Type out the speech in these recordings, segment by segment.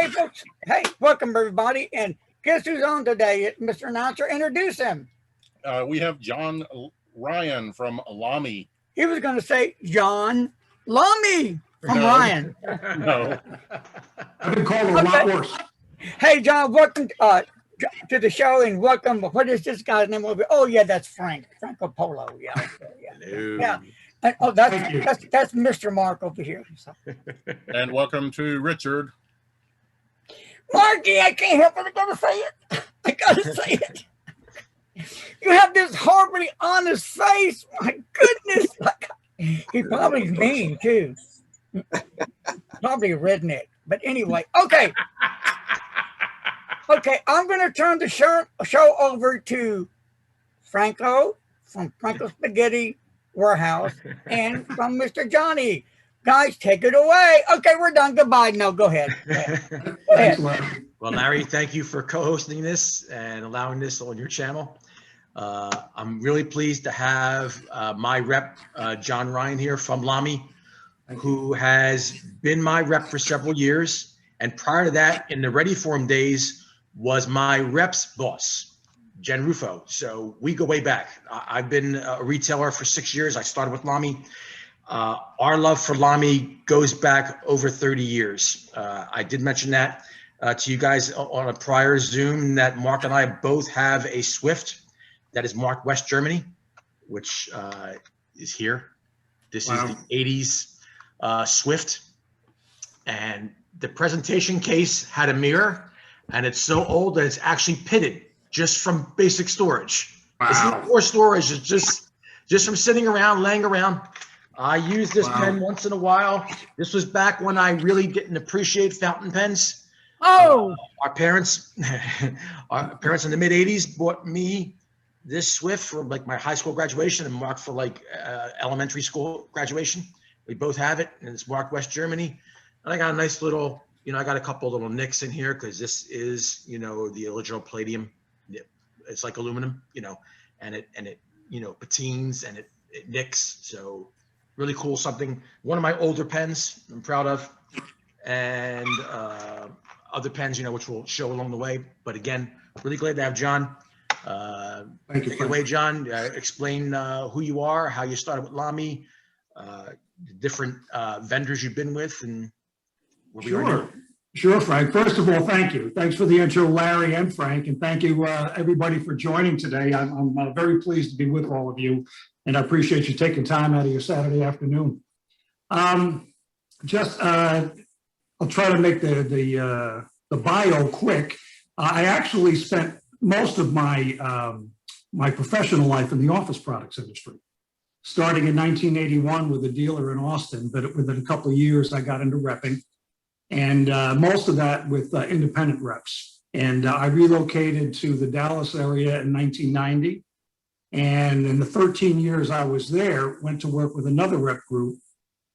Okay, folks. Hey, welcome everybody. And guess who's on today? Mr. Announcer, introduce him. We have John Ryan from Lamy. He was going to say John Lamy from Ryan. No. I've been called a lot worse. Hey, John, welcome to the show and welcome. What is this guy's name? Oh, yeah, that's Franco Polo. Yeah. Yeah. And, oh, that's Mr. Mark over here. So. And welcome to Richard. Marky, I can't help it. I gotta say it. I gotta say it. You have this horribly honest face. My goodness. He probably mean too. Probably a redneck. But anyway, okay. Okay, I'm gonna turn the show over to Franco from Franco Spaghetti Warehouse and from Mr. Johnny. Guys, take it away. Okay, we're done. Goodbye. No, go ahead. Go ahead. Well, Larry, thank you for co-hosting this and allowing this on your channel. I'm really pleased to have my rep, John Ryan here from Lamy, who has been my rep for several years. And prior to that, in the Ready Form days, was my rep's boss, Jen Rufo. So we go way back. I've been a retailer for 6 years. I started with Lamy. Our love for Lamy goes back over 30 years. I did mention that to you guys on a prior Zoom that Mark and I both have a Swift that is marked West Germany, which is here. This is the 80s Swift. And the presentation case had a mirror, and it's so old that it's actually pitted just from basic storage. It's not for storage, it's just from sitting around, laying around. I use this pen once in a while. This was back when I really didn't appreciate fountain pens. Oh, our parents in the mid 80s bought me this Swift for like my high school graduation and Mark for like elementary school graduation. We both have it, and it's marked West Germany. And I got a nice little, I got a couple little nicks in here because this is, the original palladium. It's like aluminum, and it patines and it nicks. So really cool, something. One of my older pens I'm proud of, and other pens, which we'll show along the way. But again, really glad to have John. Thank you. Take it away, John. Explain who you are, how you started with Lamy, the different vendors you've been with, and where we are now. Sure, Frank. First of all, thank you. Thanks for the intro, Larry and Frank, and thank you everybody for joining today. I'm very pleased to be with all of you, and I appreciate you taking time out of your Saturday afternoon. I'll try to make the bio quick. I actually spent most of my my professional life in the office products industry, starting in 1981 with a dealer in Austin, but within a couple of years I got into repping. And most of that with independent reps. And I relocated to the Dallas area in 1990. And in the 13 years I was there, went to work with another rep group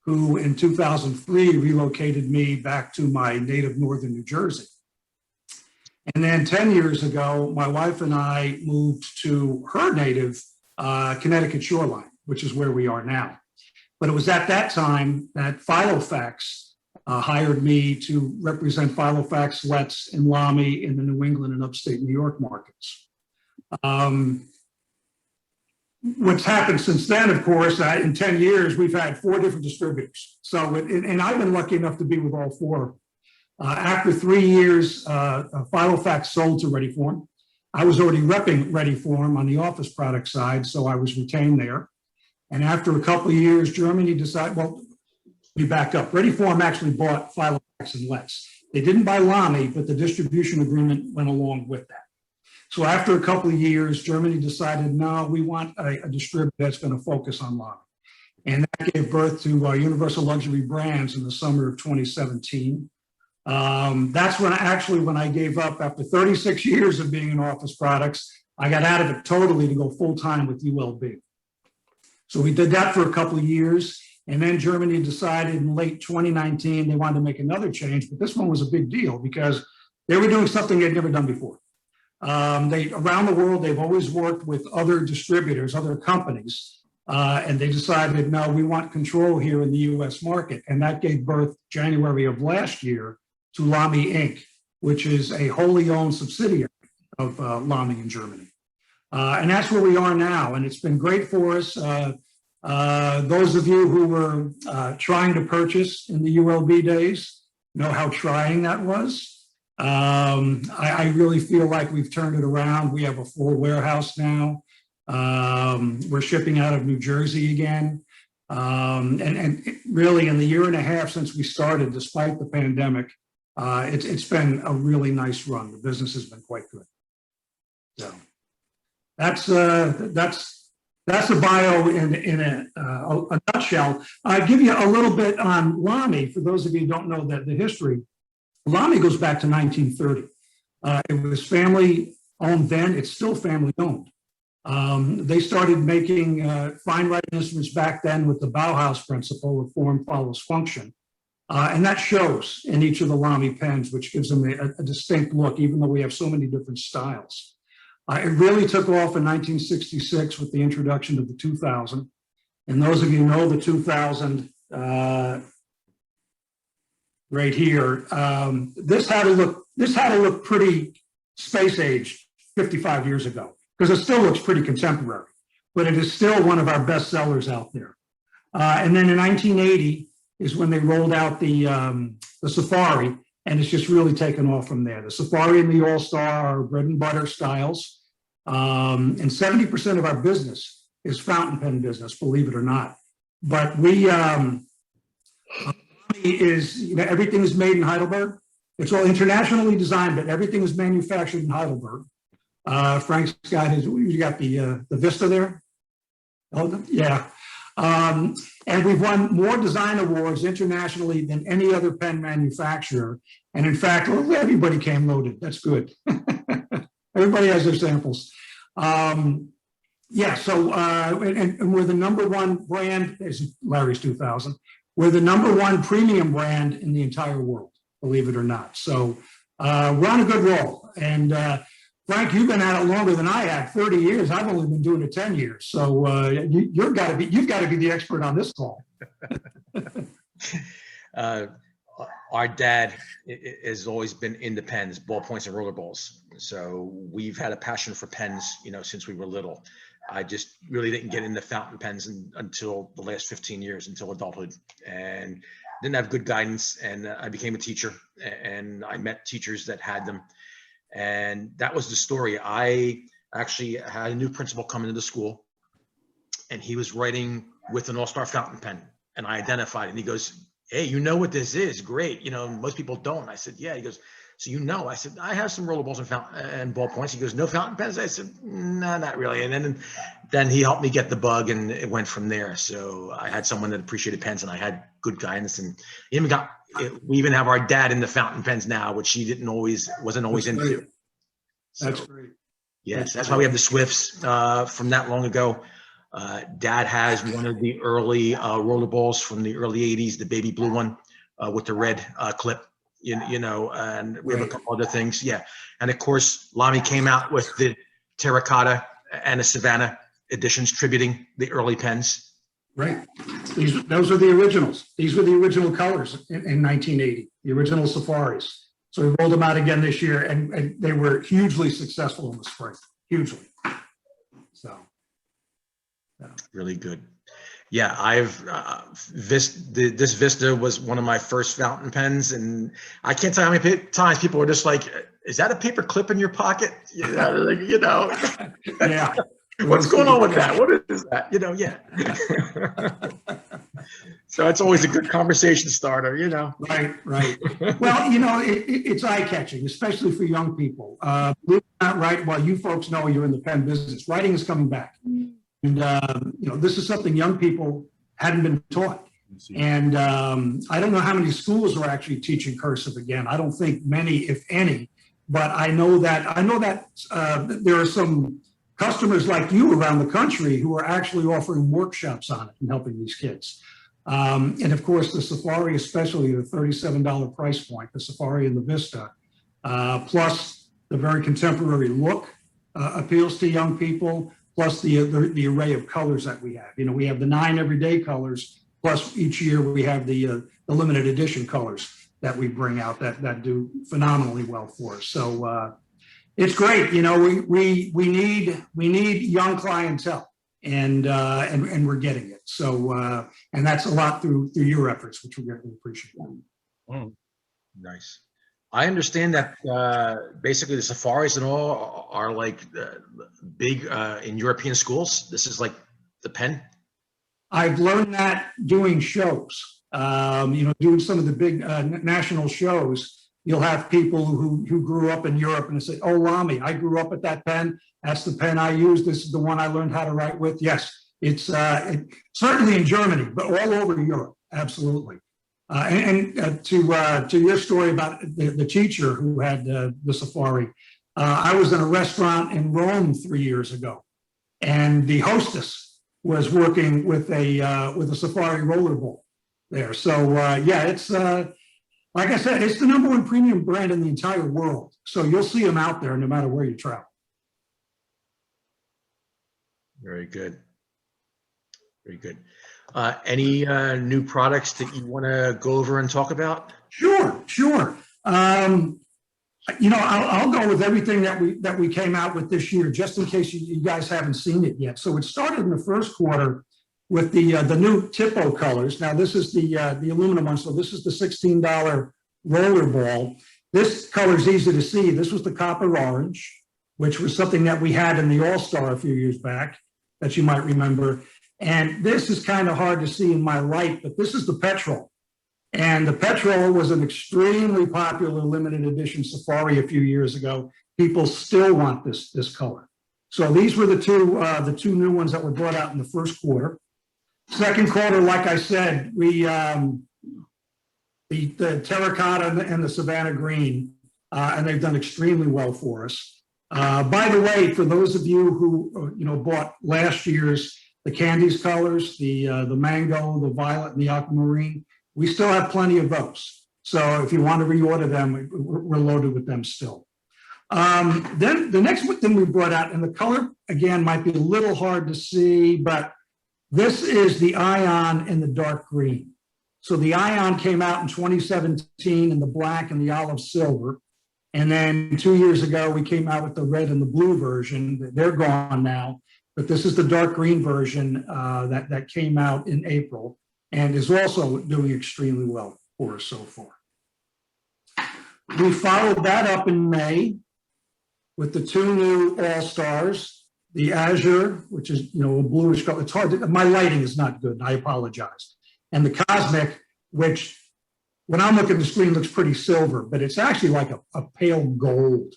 who in 2003 relocated me back to my native northern New Jersey. And then 10 years ago, my wife and I moved to her native Connecticut shoreline, which is where we are now. But it was at that time that Filofax hired me to represent Filofax Let's and Lamy in the New England and upstate New York markets. What's happened since then, of course, in 10 years, we've had 4 different distributors. So, and I've been lucky enough to be with all 4. After 3 years, Filofax sold to Ready Form. I was already repping Ready Form on the office product side, so I was retained there. And after a couple of years, Germany decided, we back up. Ready Form actually bought Filofax and Let's. They didn't buy Lamy, but the distribution agreement went along with that. So after a couple of years, Germany decided, no, we want a distributor that's going to focus on Lamy. And that gave birth to Universal Luxury Brands in the summer of 2017. That's when I gave up after 36 years of being in office products, I got out of it totally to go full-time with ULB. So we did that for a couple of years. And then Germany decided in late 2019, they wanted to make another change, but this one was a big deal because they were doing something they'd never done before. Around the world, they've always worked with other distributors, other companies, and they decided, no, we want control here in the US market. And that gave birth January of last year to Lamy Inc., which is a wholly owned subsidiary of Lamy in Germany. And that's where we are now. And it's been great for us. Those of you who were trying to purchase in the ULB days know how trying that was. I really feel like we've turned it around. We have a full warehouse now. We're shipping out of New Jersey again. And really in the year and a half since we started, despite the pandemic, it's been a really nice run. The business has been quite good. So that's a bio in a nutshell. I'll give you a little bit on Lamy. For those of you who don't know the history, Lamy goes back to 1930. It was family owned then. It's still family owned. They started making fine writing instruments back then with the Bauhaus principle of form follows function. And that shows in each of the Lamy pens, which gives them a distinct look, even though we have so many different styles. It really took off in 1966 with the introduction of the 2000. And those of you who know the 2000 right here, this had to look pretty space age 55 years ago, because it still looks pretty contemporary, but it is still one of our best sellers out there. And then in 1980 is when they rolled out the Safari, and it's just really taken off from there. The Safari and the All-Star are bread and butter styles. And 70% of our business is fountain pen business, believe it or not. But everything is made in Heidelberg. It's all internationally designed, but everything is manufactured in Heidelberg. Frank's got you got the Vista there? Oh, yeah. And we've won more design awards internationally than any other pen manufacturer. And in fact, everybody came loaded. That's good. Everybody has their samples. Yeah, so, and we're the number one brand, as Larry's 2000, we're the number one premium brand in the entire world, believe it or not. So we're on a good roll. And Frank, you've been at it longer than I have, 30 years. I've only been doing it 10 years. So you've got to be the expert on this call. Our dad has always been into pens, ballpoints and roller balls. So we've had a passion for pens, since we were little. I just really didn't get into fountain pens until the last 15 years, until adulthood, and didn't have good guidance. And I became a teacher, and I met teachers that had them. And that was the story. I actually had a new principal come into the school, and he was writing with an All-Star fountain pen, and I identified it. And he goes, "Hey, you know what this is? Great. Most people don't." I said, "Yeah." He goes, "So I said, "I have some rollerballs and ballpoints." He goes, "No fountain pens?" I said, "No, not really." And then he helped me get the bug, and it went from there. So I had someone that appreciated pens, and I had good guidance. And we even have our dad in the fountain pens now, which he wasn't always into. That's great. Yes, that's why we have the Swifts from that long ago. Dad has one of the early rollerballs from the early 80s, the baby blue one with the red clip. And we have a couple other things. Yeah. And of course, Lamy came out with the terracotta and the Savannah editions tributing the early pens. Right. Those are the originals. These were the original colors in 1980, the original Safaris. So we rolled them out again this year, and they were hugely successful in the spring, hugely. So. Yeah. Really good. Yeah, this Vista was one of my first fountain pens, and I can't tell how many times people were just like, "Is that a paper clip in your pocket?" Yeah. What's going on with that? What is that? Yeah. So it's always a good conversation starter, Right. Well, it's eye-catching, especially for young people. Believe it or not, right? Well, you folks know you're in the pen business. Writing is coming back. And, this is something young people hadn't been taught. And I don't know how many schools are actually teaching cursive again. I don't think many, if any, but I know that there are some customers like you around the country who are actually offering workshops on it and helping these kids. And of course, the Safari, especially the $37 price point, the Safari and the Vista, plus the very contemporary look appeals to young people. Plus the array of colors that we have. We have the 9 everyday colors, plus each year we have the limited edition colors. that we bring out that do phenomenally well for us. So it's great. You know, we need young clientele, and we're getting it. So and that's a lot through your efforts, which we greatly appreciate. Nice. I understand that basically the safaris and all are like big in European schools. This is like the Pen. I've learned that doing shows. You know, doing some of the big national shows, you'll have people who grew up in Europe and say, "Oh, Lamy, I grew up at that pen. That's the pen I use. This is the one I learned how to write with." Yes, it's certainly in Germany, but all over Europe, absolutely. To your story about the teacher who had the safari, I was in a restaurant in Rome 3 years ago, and the hostess was working with a safari rollerball there. So yeah, it's like I said, it's the #1 premium brand in the entire world. So you'll see them out there no matter where you travel. Very good. Very good. Any new products that you want to go over and talk about? Sure. You know, I'll go with everything that we came out with this year, just in case you guys haven't seen it yet. So it started in the first quarter with the new Tipo colors. Now this is the aluminum one. So this is the $16 roller ball. This color is easy to see. This was the copper orange, which was something that we had in the All-Star a few years back that you might remember. And this is kind of hard to see in my light, but this is the petrol. And the petrol was an extremely popular limited edition safari a few years ago. People still want this color. So these were the two new ones that were brought out in the first quarter. Second quarter, like I said, we the terracotta and the Savannah green, and they've done extremely well for us. By the way, for those of you who bought last year's the Candies colors, the mango, the violet, and the aquamarine, we still have plenty of those. So if you want to reorder them, we're loaded with them still. Then the next thing we brought out, and the color again might be a little hard to see, but this is the Ion in the dark green. So the Ion came out in 2017 in the black and the olive silver. And then 2 years ago, we came out with the red and the blue version. They're gone now, but this is the dark green version that came out in April and is also doing extremely well for us so far. We followed that up in May with the two new All-Stars, the Azure, which is a bluish color. It's hard to, my lighting is not good, and I apologize. And the Cosmic, which when I'm looking at the screen looks pretty silver, but it's actually like a pale gold.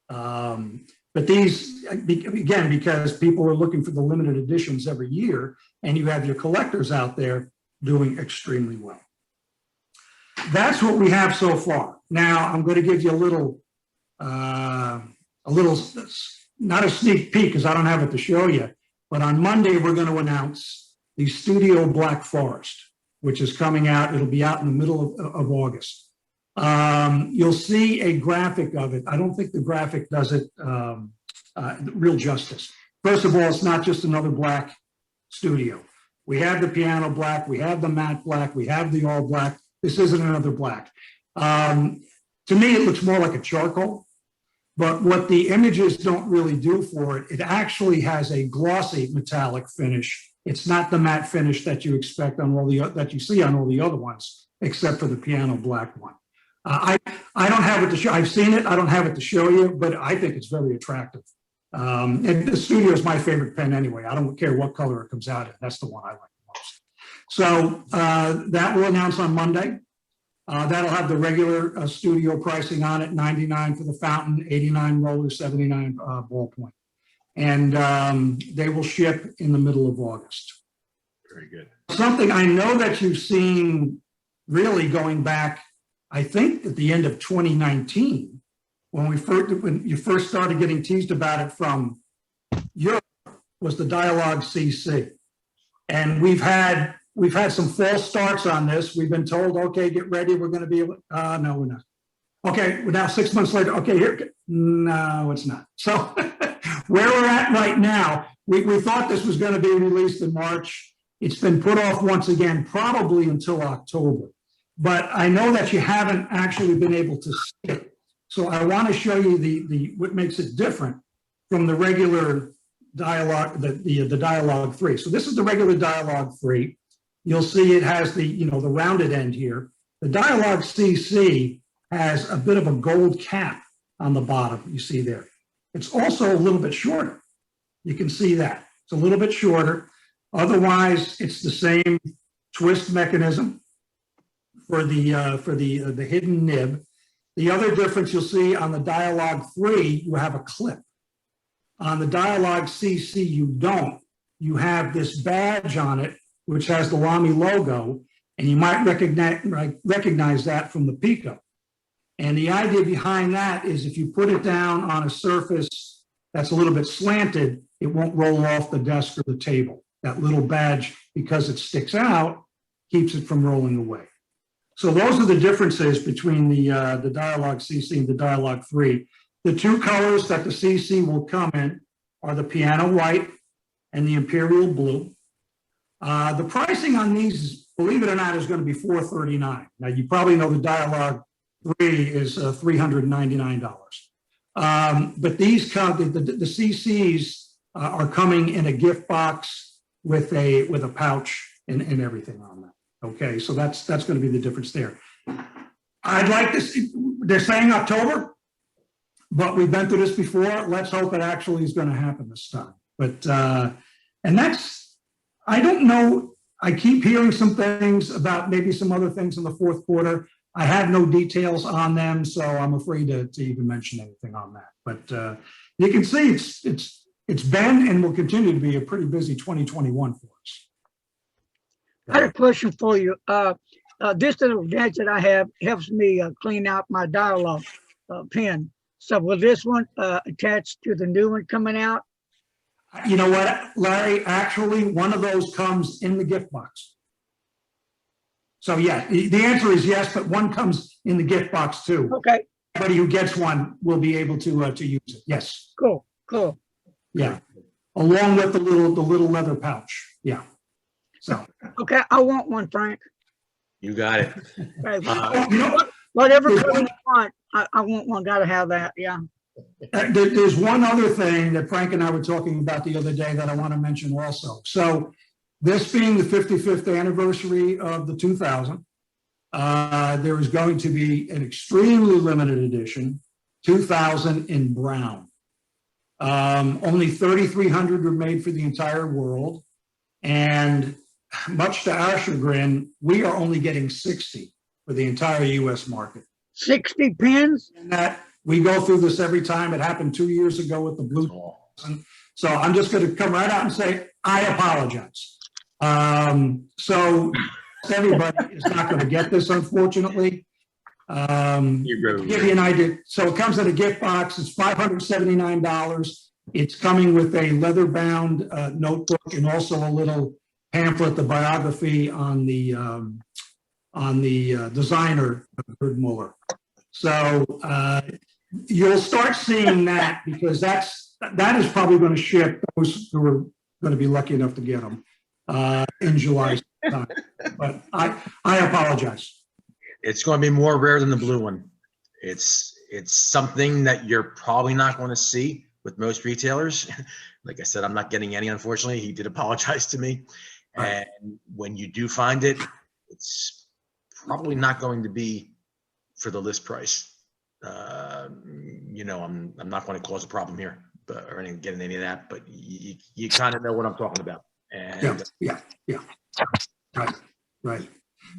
But these, again, because people are looking for the limited editions every year, and you have your collectors out there doing extremely well. That's what we have so far. Now, I'm going to give you a little, not a sneak peek because I don't have it to show you, but on Monday, we're going to announce the Studio Black Forest, which is coming out. It'll be out in the middle of August. You'll see a graphic of it. I don't think the graphic does it real justice. First of all, it's not just another black studio. We have the piano black, we have the matte black, we have the all black. This isn't another black. To me, it looks more like a charcoal, but what the images don't really do for it, it actually has a glossy metallic finish. It's not the matte finish that you expect on that you see on all the other ones, except for the piano black one. I don't have it to show. I've seen it. I don't have it to show you, but I think it's very attractive. And the Studio is my favorite pen anyway. I don't care what color it comes out in. That's the one I like the most. So that will announce on Monday. That'll have the regular Studio pricing on it: $99 for the fountain, $89 roller, $79 ballpoint. And they will ship in the middle of August. Very good. Something I know that you've seen really going back, I think at the end of 2019, when you first started getting teased about it from Europe, was the Dialogue CC. And we've had some false starts on this. We've been told, okay, get ready, we're going to be able, no, we're not. Okay, well, now 6 months later, okay, here, no, it's not. So where we're at right now, we thought this was going to be released in March. It's been put off once again, probably until October. but I know that you haven't actually been able to see it. So I want to show you the what makes it different from the regular dialogue, the dialogue 3. So this is the regular dialogue 3. You'll see it has the the rounded end here. The dialogue CC has a bit of a gold cap on the bottom. You see there. It's also a little bit shorter. You can see that it's a little bit shorter. Otherwise, it's the same twist mechanism for the hidden nib. The other difference you'll see on the Dialogue 3, you have a clip. On the Dialogue CC, you don't. You have this badge on it, which has the Lamy logo, and you might recognize that from the Pico. And the idea behind that is if you put it down on a surface that's a little bit slanted, it won't roll off the desk or the table. That little badge, because it sticks out, keeps it from rolling away. So those are the differences between the Dialogue CC and the Dialogue 3. The two colors that the CC will come in are the piano white and the imperial blue. The pricing on these, believe it or not, is going to be $439. Now, you probably know the Dialogue 3 is $399. But these come, the CCs are coming in a gift box with a pouch and everything on that. Okay, so that's going to be the difference there. I'd like to see, they're saying October, but we've been through this before. Let's hope it actually is going to happen this time. But, and that's, I don't know, I keep hearing some things about maybe some other things in the fourth quarter. I have no details on them, so I'm afraid to even mention anything on that. But you can see it's been and will continue to be a pretty busy 2021 for us. I had a question for you. This little gadget I have helps me clean out my dialogue pen. So will this one attach to the new one coming out? You know what, Larry? Actually, one of those comes in the gift box. So yeah, the answer is yes, but one comes in the gift box too. Okay. Anybody who gets one will be able to use it. Yes. Cool. Cool. Yeah. Along with the little leather pouch. Yeah. So. Okay, I want one, Frank. You got it. You know, Whatever color you want, I want one. Got to have that. Yeah. There's one other thing that Frank and I were talking about the other day that I want to mention also. So this being the 55th anniversary of the 2000, there is going to be an extremely limited edition, 2000 in brown. Only 3,300 were made for the entire world. And much to our chagrin, we are only getting 60 for the entire US market. 60 pens? And that we go through this every time. It happened 2 years ago with the blue. So I'm just going to come right out and say, I apologize. So everybody is not going to get this, unfortunately. Give you an idea. So it comes in a gift box. It's $579. It's coming with a leather-bound notebook and also a little pamphlet, the biography on the designer, Gerd Muller. So you'll start seeing that because that is probably going to ship those who are going to be lucky enough to get them in July time. But I apologize. It's going to be more rare than the blue one. It's something that you're probably not going to see with most retailers. Like I said, I'm not getting any, unfortunately. He did apologize to me. Right. And when you do find it, it's probably not going to be for the list price. You know, I'm not going to cause a problem here, or getting any of that, but you kind of know what I'm talking about. And yeah. Right.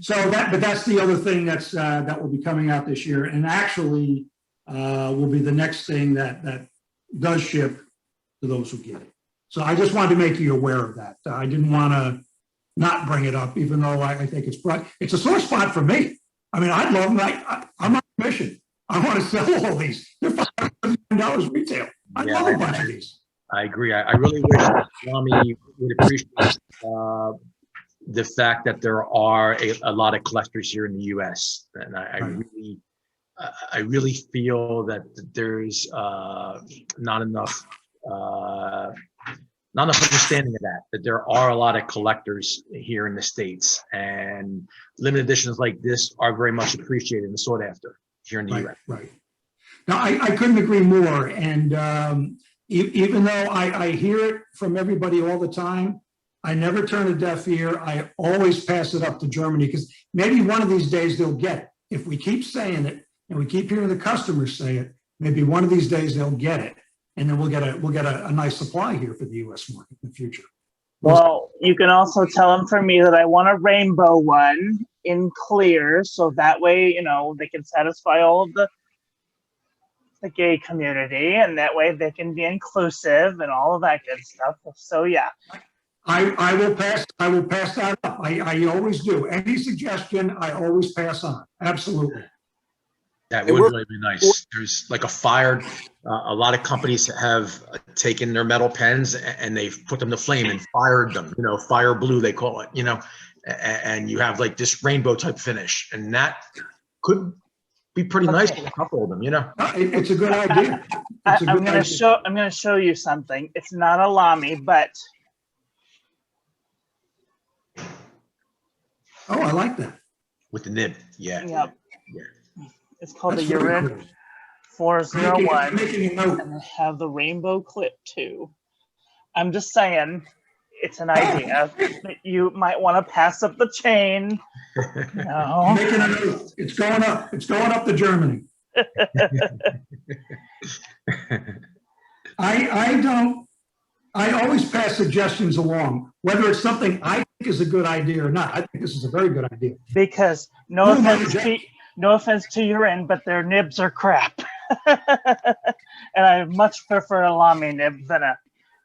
So that's the other thing that will be coming out this year, and actually will be the next thing that does ship to those who get it. So I just wanted to make you aware of that. I didn't want to not bring it up, even though I think it's a sore spot for me. I mean, I'd love them. I'm on a mission. I want to sell all these. They're $500 retail. I love a bunch of these. I agree. I really wish Lamy would appreciate the fact that there are a lot of collectors here in the U.S. And I really feel that there's not enough not enough understanding of that there are a lot of collectors here in the States, and limited editions like this are very much appreciated and sought after here in the Right, US. right. Now, I couldn't agree more. And even though I hear it from everybody all the time, I never turn a deaf ear. I always pass it up to Germany, because maybe one of these days they'll get it. If we keep saying it and we keep hearing the customers say it, maybe one of these days they'll get it. And then we'll get a nice supply here for the US market in the future. Well, you can also tell them for me that I want a rainbow one in clear, so that way, you know, they can satisfy all of the gay community, and that way they can be inclusive and all of that good stuff. So yeah. I will pass that up. I always do. Any suggestion, I always pass on. Absolutely. That would really be nice. There's like a lot of companies have taken their metal pens and they've put them to flame and fired them, you know, fire blue, they call it, you know, and you have like this rainbow type finish, and that could be pretty nice with a couple of them, you know. It's a good idea. I'm going to show you something. It's not a Lamy, but oh, I like that. With the nib, yeah. Yep. Yeah. It's called That's the very Urid cool. 401, Making a note. and they have the rainbow clip too. I'm just saying, it's an idea that you might want to pass up the chain. No. Making a note. It's going up. It's going up to Germany. I always pass suggestions along, whether it's something I think is a good idea or not. I think this is a very good idea. Because no offense to your end, but their nibs are crap. And I much prefer a Lamy nib than a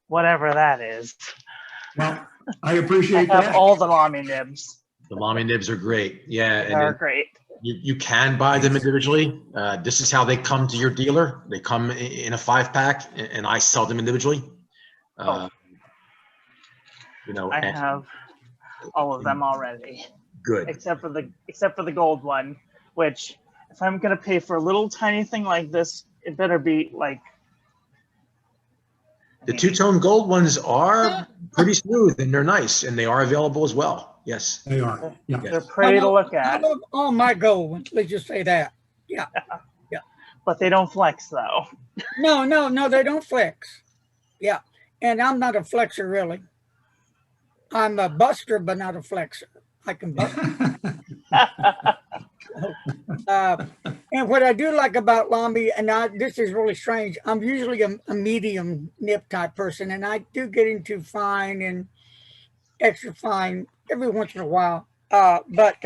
whatever that is. Well, I appreciate I have that. all the Lamy nibs. The Lamy nibs are great. Yeah. They're great. You can buy them individually. This is how they come to your dealer. They come in a 5-pack, and I sell them individually. You know, I have all of them already. Good. Except for the gold one, which if I'm gonna pay for a little tiny thing like this, it better be like. The two-tone gold ones are pretty smooth, and they're nice, and they are available as well. Yes. They are. Yeah. They're pretty to look I at, love all my gold ones. Let's just say that. Yeah. but they don't flex though. No, they don't flex. Yeah. And I'm not a flexer, really. I'm a buster, but not a flexer. I can bust. And what I do like about Lamy, and this is really strange, I'm usually a medium nib type person, and I do get into fine and extra fine every once in a while. But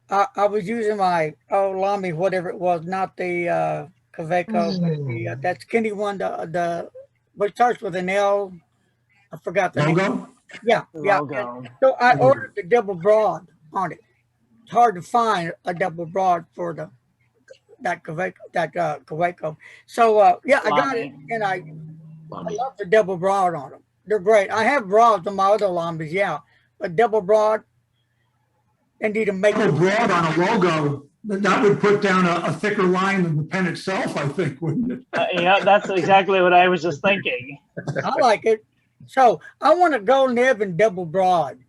I was using my Lamy, whatever it was, not the Kaweco, but that skinny one, what starts with an L. I forgot the name. Logo? Yeah. Logo. So I ordered the double broad on it. It's hard to find a double broad for that Kaweco. So yeah, I got it, and I love the double broad on them. They're great. I have broads on my other Lamys, yeah, but double broad, they need to make Double broad on a logo. That would put down a thicker line than the pen itself, I think, wouldn't it? Yeah, that's exactly what I was just thinking. I like it. So I want a gold nib and double broad.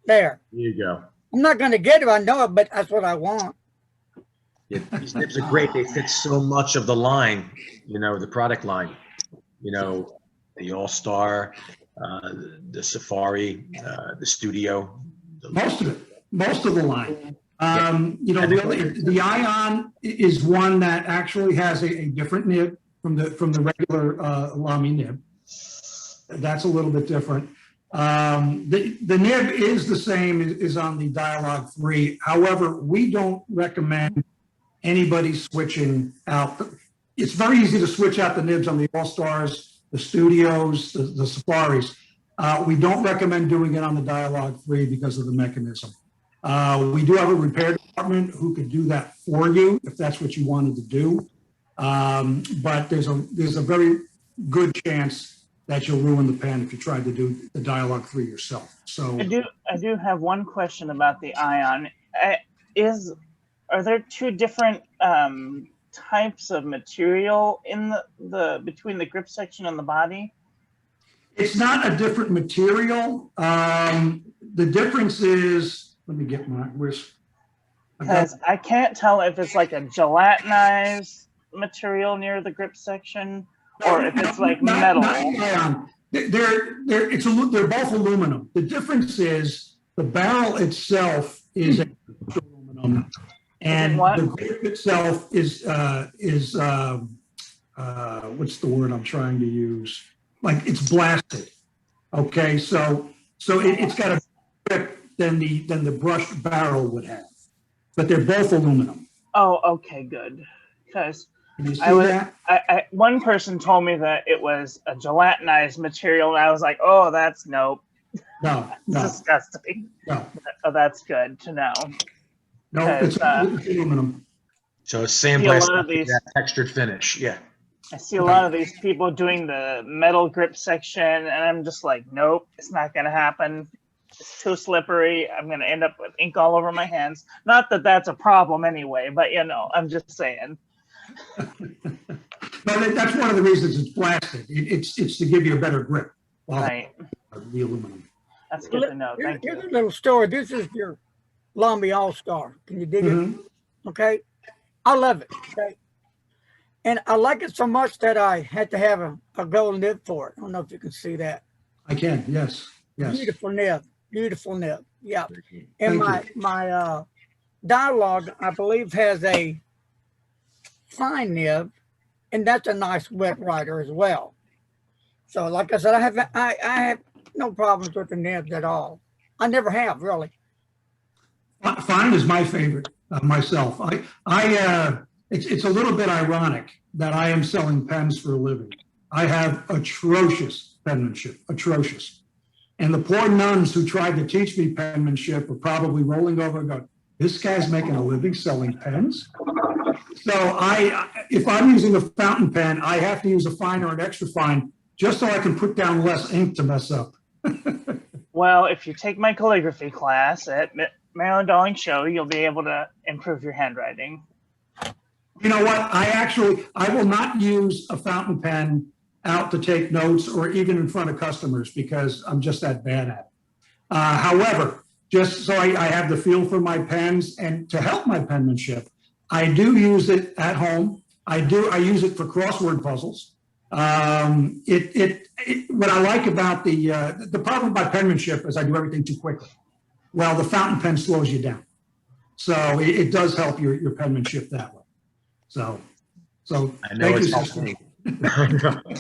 There. There you go. I'm not going to get it, I know it, but that's what I want. Yeah, these nibs are great. They fit so much of the line, you know, the product line. You know, the All-Star, the Safari, the Studio. Most of the line. You know, the Ion is one that actually has a different nib from the regular Lamy nib. That's a little bit different. The nib is the same as on the Dialogue 3. However, we don't recommend anybody switching out. It's very easy to switch out the nibs on the All-Stars, the Studios, the Safaris. We don't recommend doing it on the Dialogue 3 because of the mechanism. We do have a repair department who could do that for you if that's what you wanted to do. But there's a very good chance that you'll ruin the pen if you tried to do the Dialogue 3 yourself. So I do have one question about the Ion. Are there two different types of material in the between the grip section and the body? It's not a different material. The difference is, let me get my, where's, Because I can't tell if it's like a gelatinized material near the grip section or if it's like metal. They're both aluminum. The difference is the barrel itself is aluminum, and the grip itself is what's the word I'm trying to use? Like it's blasted. Okay, so it's got a grip than the brushed barrel would have, but they're both aluminum. Oh, okay, good. Because I one person told me that it was a gelatinized material, and I was like, oh, that's nope. No, That's disgusting. no. Oh, that's good to know. No, it's aluminum. So sandblasted, that textured finish. Yeah. I see a lot of these people doing the metal grip section, and I'm just like, nope, it's not going to happen. It's too slippery. I'm going to end up with ink all over my hands. Not that that's a problem anyway, but you know, I'm just saying. But that's one of the reasons it's blasted. It's to give you a better grip. Right. The aluminum. That's good to know. Thank you. Here's a little story. This is your Lamy All-Star. Can you dig it? Okay. I love it. Okay. And I like it so much that I had to have a gold nib for it. I don't know if you can see that. I can, yes. Beautiful nib. Beautiful nib. Yeah. And my dialogue, I believe, has a fine nib, and that's a nice wet writer as well. So like I said, I have no problems with the nibs at all. I never have, really. Fine is my favorite myself. It's a little bit ironic that I am selling pens for a living. I have atrocious penmanship, atrocious. And the poor nuns who tried to teach me penmanship are probably rolling over and going, this guy's making a living selling pens? So if I'm using a fountain pen, I have to use a fine or an extra fine just so I can put down less ink to mess up. Well, if you take my calligraphy class at Maryland Darling Show, you'll be able to improve your handwriting. You know what? I will not use a fountain pen out to take notes or even in front of customers because I'm just that bad at it. However, just so I have the feel for my pens and to help my penmanship, I do use it at home. I use it for crossword puzzles. What I like about the problem by penmanship is I do everything too quickly. Well, the fountain pen slows you down. So it does help your penmanship that way. So I know it's helped me.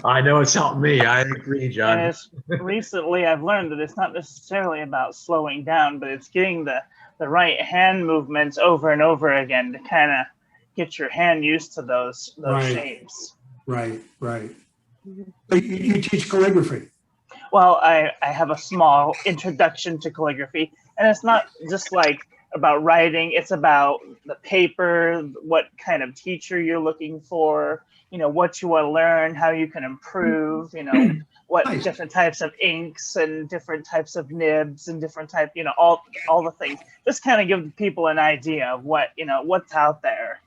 I know it's helped me. I agree, John. And recently I've learned that it's not necessarily about slowing down, but it's getting the right hand movements over and over again to kind of get your hand used to those shapes. Right. So you teach calligraphy? Well, I have a small introduction to calligraphy, and it's not just like about writing. It's about the paper, what kind of teacher you're looking for, you know, what you want to learn, how you can improve, you know, what different types of inks and different types of nibs and different type, you know, all the things. Just kind of give people an idea of what, you know, what's out there,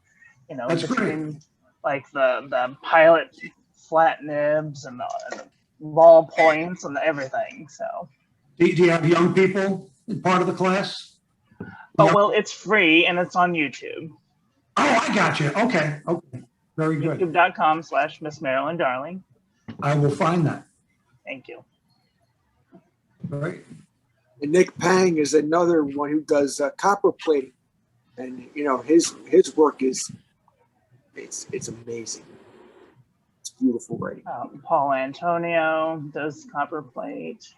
you know, That's between great. like the Pilot flat nibs and the ball points and everything. So Do you have young people in part of the class? oh, well, it's free and it's on YouTube. Oh, I got you. Okay. Very good. YouTube.com/Miss Marilyn Darling. I will find that. Thank you. All right. And Nick Pang is another one who does copper plating, and you know his work is it's amazing. It's beautiful writing. Paul Antonio does copper plate.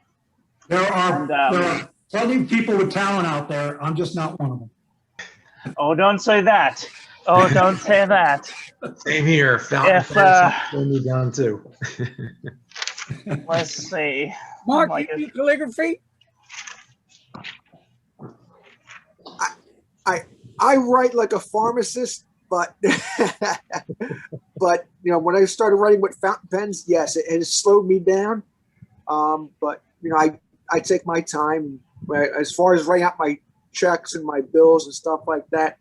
There are plenty of people with talent out there. I'm just not one of them. Oh, don't say that. Oh, don't say that. Same here. Fountain pens me down too. Let's see. Mark, Like you do calligraphy? I write like a pharmacist, but but you know when I started writing with fountain pens, yes, it has slowed me down. But you know I take my time. As far as writing out my checks and my bills and stuff like that,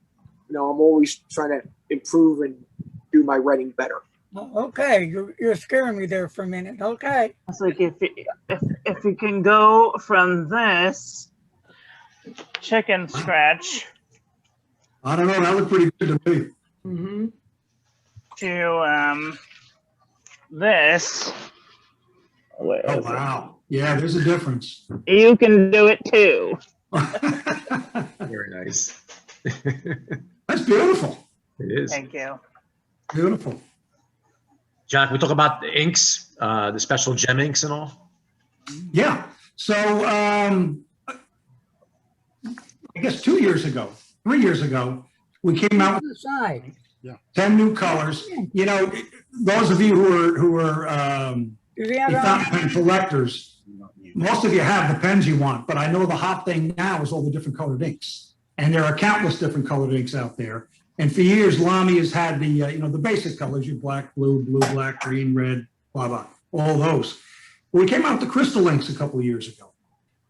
you know, I'm always trying to improve and do my writing better. Oh, okay, you're scaring me there for a minute. Okay. It's like if you can go from this chicken scratch I don't know, that looked pretty good to me. Mm-hmm. to this, where Oh, is it? wow. Yeah, there's a difference. You can do it too. Very nice. That's beautiful. It is. Thank you. Beautiful. John, can we talk about the inks, the special gem inks and all? Yeah. So I guess 2 years ago, 3 years ago, we came out with The side. 10 new colors. You know, those of you who are Do they have fountain pen collectors, most of you have the pens you want, but I know the hot thing now is all the different colored inks. And there are countless different colored inks out there. And for years, Lamy has had the, you know, the basic colors, your black, blue, black, green, red, blah, blah, all those. We came out with the crystal inks a couple of years ago.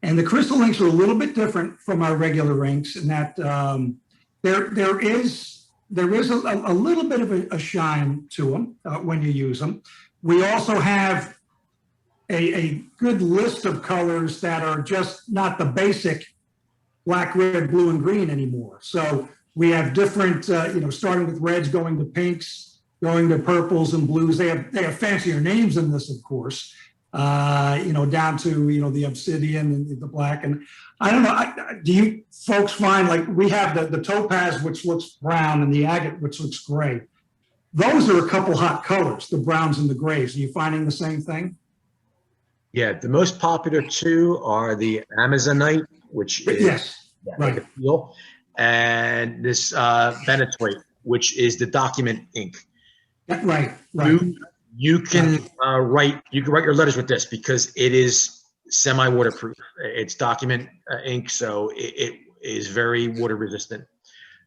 And the crystal inks are a little bit different from our regular inks in that there is a little bit of a shine to them when you use them. We also have a good list of colors that are just not the basic black, red, blue, and green anymore. So we have different, you know, starting with reds, going to pinks, going to purples and blues. They have fancier names in this, of course, you know, down to, you know, the obsidian and the black. And I don't know, do you folks find, like, we have the topaz, which looks brown, and the agate, which looks gray. Those are a couple hot colors, the browns and the grays. Are you finding the same thing? Yeah, the most popular two are the Amazonite, which is Yes, right. like a peel, and this Benetoit, which is the document ink. Right. You can write your letters with this because it is semi-waterproof. It's document ink, so it is very water resistant.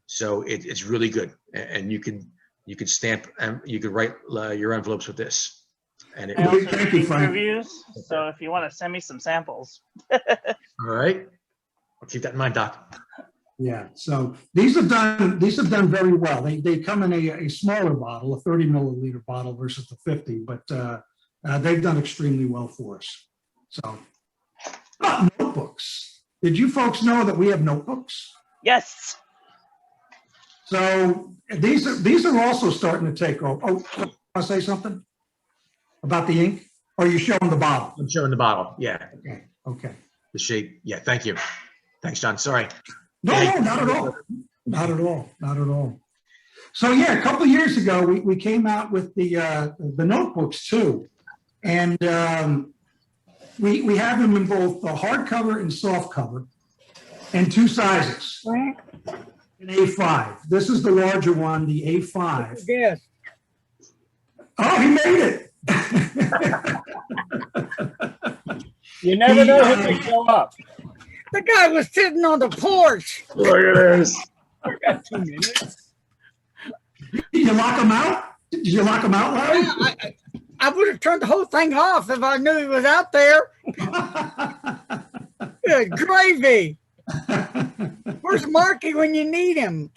So it's really good, and you can stamp and you can write your envelopes with this. And I also Thank do you, Frank. reviews, so if you want to send me some samples. all right, I'll keep that in mind, Doc. Yeah, so these have done very well. They come in a smaller bottle, a 30 milliliter bottle versus the 50, but they've done extremely well for us. So, notebooks. Did you folks know that we have notebooks? Yes. So these are also starting to take off. Oh, want to say something about the ink? Or are you showing the bottle? I'm showing the bottle. Yeah, Okay. the shape. Yeah, thank you. Thanks, John. Sorry. No, not at all. Not at all. Not at all. So yeah, a couple of years ago, we came out with the notebooks too, and we have them in both the hardcover and soft cover, and two sizes. An A5. This is the larger one, the A5. Yes. Oh, he made it. You never know who may show up. The guy was sitting on the porch. Look at this. I got 2 minutes. Did you lock him out? Did you lock him out, Larry? I would have turned the whole thing off if I knew he was out there. Good gravy. Where's Marky when you need him?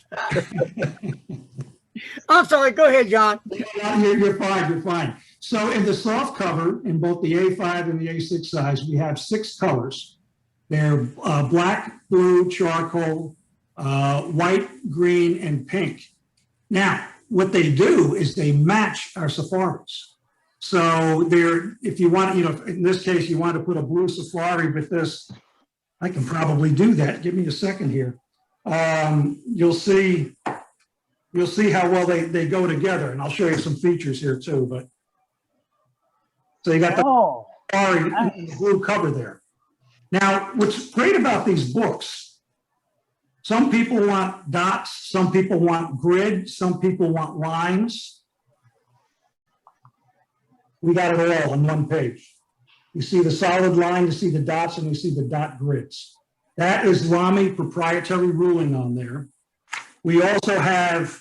I'm sorry. Go ahead, John. You're fine. You're fine. So in the soft cover, in both the A5 and the A6 size, we have 6 colors. They're black, blue, charcoal, white, green, and pink. Now, what they do is they match our safaris. So they're, if you want, you know, in this case, you want to put a blue safari with this, I can probably do that. Give me a second here. You'll see how well they go together, and I'll show you some features here too. But so you got the safari and the blue cover there. Now, what's great about these books, some people want dots, some people want grid, some people want lines. We got it all on one page. You see the solid line, you see the dots, and you see the dot grids. That is Lamy proprietary ruling on there. We also have,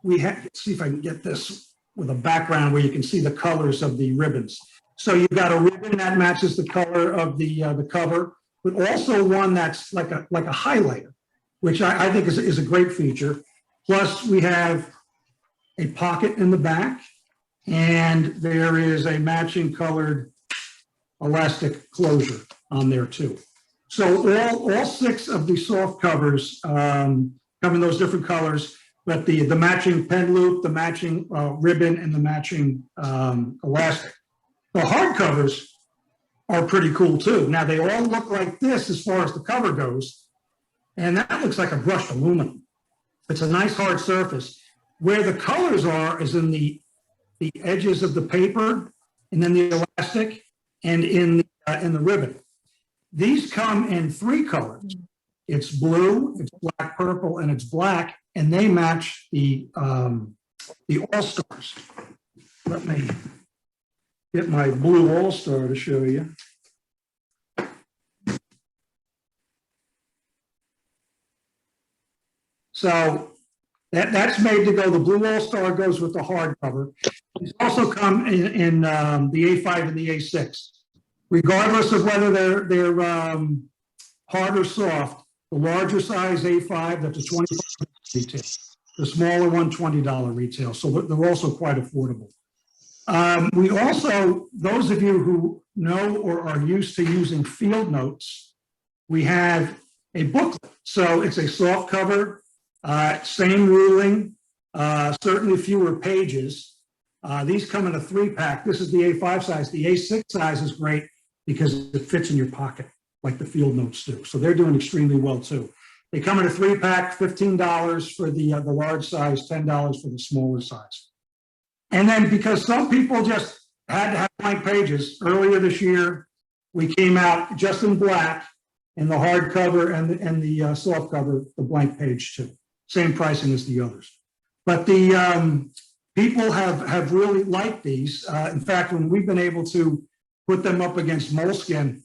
let's see if I can get this with a background where you can see the colors of the ribbons. So you've got a ribbon that matches the color of the cover, but also one that's like a highlighter, which I think is a great feature. Plus we have a pocket in the back. And there is a matching colored elastic closure on there too. So all 6 of the soft covers come in those different colors, but the matching pen loop, the matching ribbon, and the matching elastic. The hard covers are pretty cool too. Now they all look like this as far as the cover goes, and that looks like a brushed aluminum. It's a nice hard surface. Where the colors are is in the edges of the paper, and then the elastic, and in the ribbon. These come in 3 colors. It's blue, it's black, purple, and it's black, and they match the All-Stars. Let me get my blue All-Star to show you. So that's made to go. The blue All-Star goes with the hardcover. These also come in the A5 and the A6. Regardless of whether they're hard or soft, the larger size A5, that's a $25 retail. The smaller one, $20 retail. So they're also quite affordable. We also, those of you who know or are used to using field notes, we have a booklet. So it's a soft cover, same ruling, certainly fewer pages. These come in a 3-pack. This is the A5 size. The A6 size is great because it fits in your pocket like the field notes do. So they're doing extremely well too. They come in a 3-pack, $15 for the large size, $10 for the smaller size. And then because some people just had to have blank pages, earlier this year, we came out just in black in the hardcover and the soft cover, the blank page too. Same pricing as the others. But the people have really liked these. In fact, when we've been able to put them up against moleskin,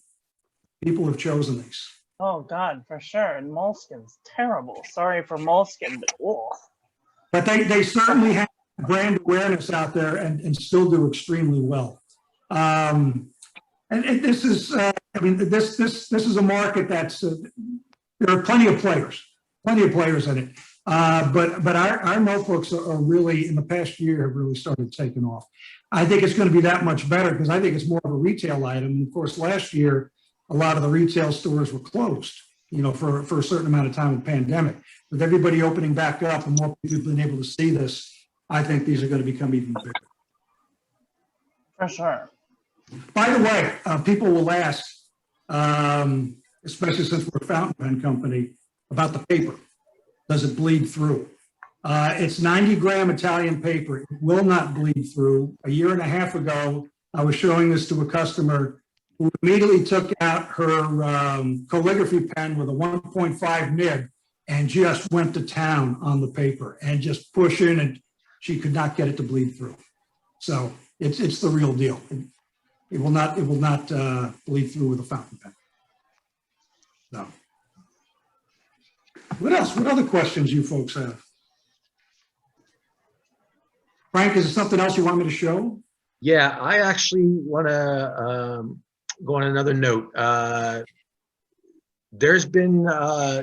people have chosen these. Oh God, for sure. And moleskin's terrible. Sorry for moleskin, but oh. But they certainly have brand awareness out there and still do extremely well. And this is, I mean, this is a market that's there are plenty of players in it. But our notebooks are really, in the past year, have really started taking off. I think it's going to be that much better because I think it's more of a retail item. And of course, last year, a lot of the retail stores were closed, you know, for a certain amount of time in the pandemic. With everybody opening back up and more people being able to see this, I think these are going to become even bigger. For sure. By the way, people will ask, especially since we're a fountain pen company, about the paper. Does it bleed through? It's 90-gram Italian paper. It will not bleed through. A year and a half ago, I was showing this to a customer who immediately took out her calligraphy pen with a 1.5 nib and just went to town on the paper and just push in, and she could not get it to bleed through. So it's the real deal. It will not bleed through with a fountain pen. No. What else? What other questions you folks have? Frank, is there something else you want me to show? Yeah, I actually want to go on another note. There's been,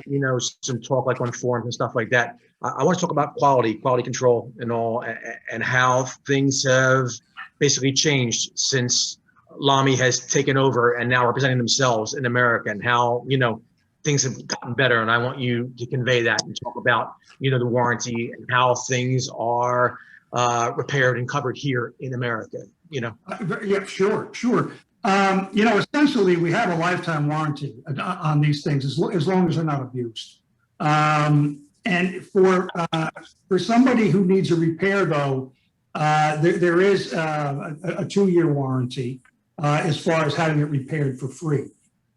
you know, some talk like on forums and stuff like that. I want to talk about quality control and all, and how things have basically changed since Lamy has taken over and now representing themselves in America, and how, you know, things have gotten better. And I want you to convey that and talk about, you know, the warranty and how things are repaired and covered here in America, you know? Yeah, sure. You know, essentially, we have a lifetime warranty on these things as long as they're not abused. And for somebody who needs a repair, though, there is a 2-year warranty as far as having it repaired for free.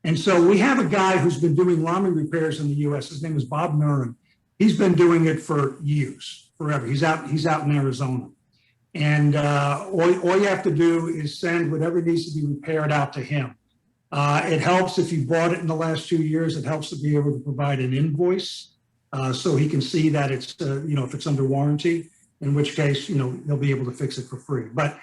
And so we have a guy who's been doing Lamy repairs in the U.S. His name is Bob Nurin. He's been doing it for years, forever. He's out in Arizona. And all you have to do is send whatever needs to be repaired out to him. It helps if you bought it in the last 2 years. It helps to be able to provide an invoice so he can see that it's, you know, if it's under warranty, in which case, you know, they'll be able to fix it for free. But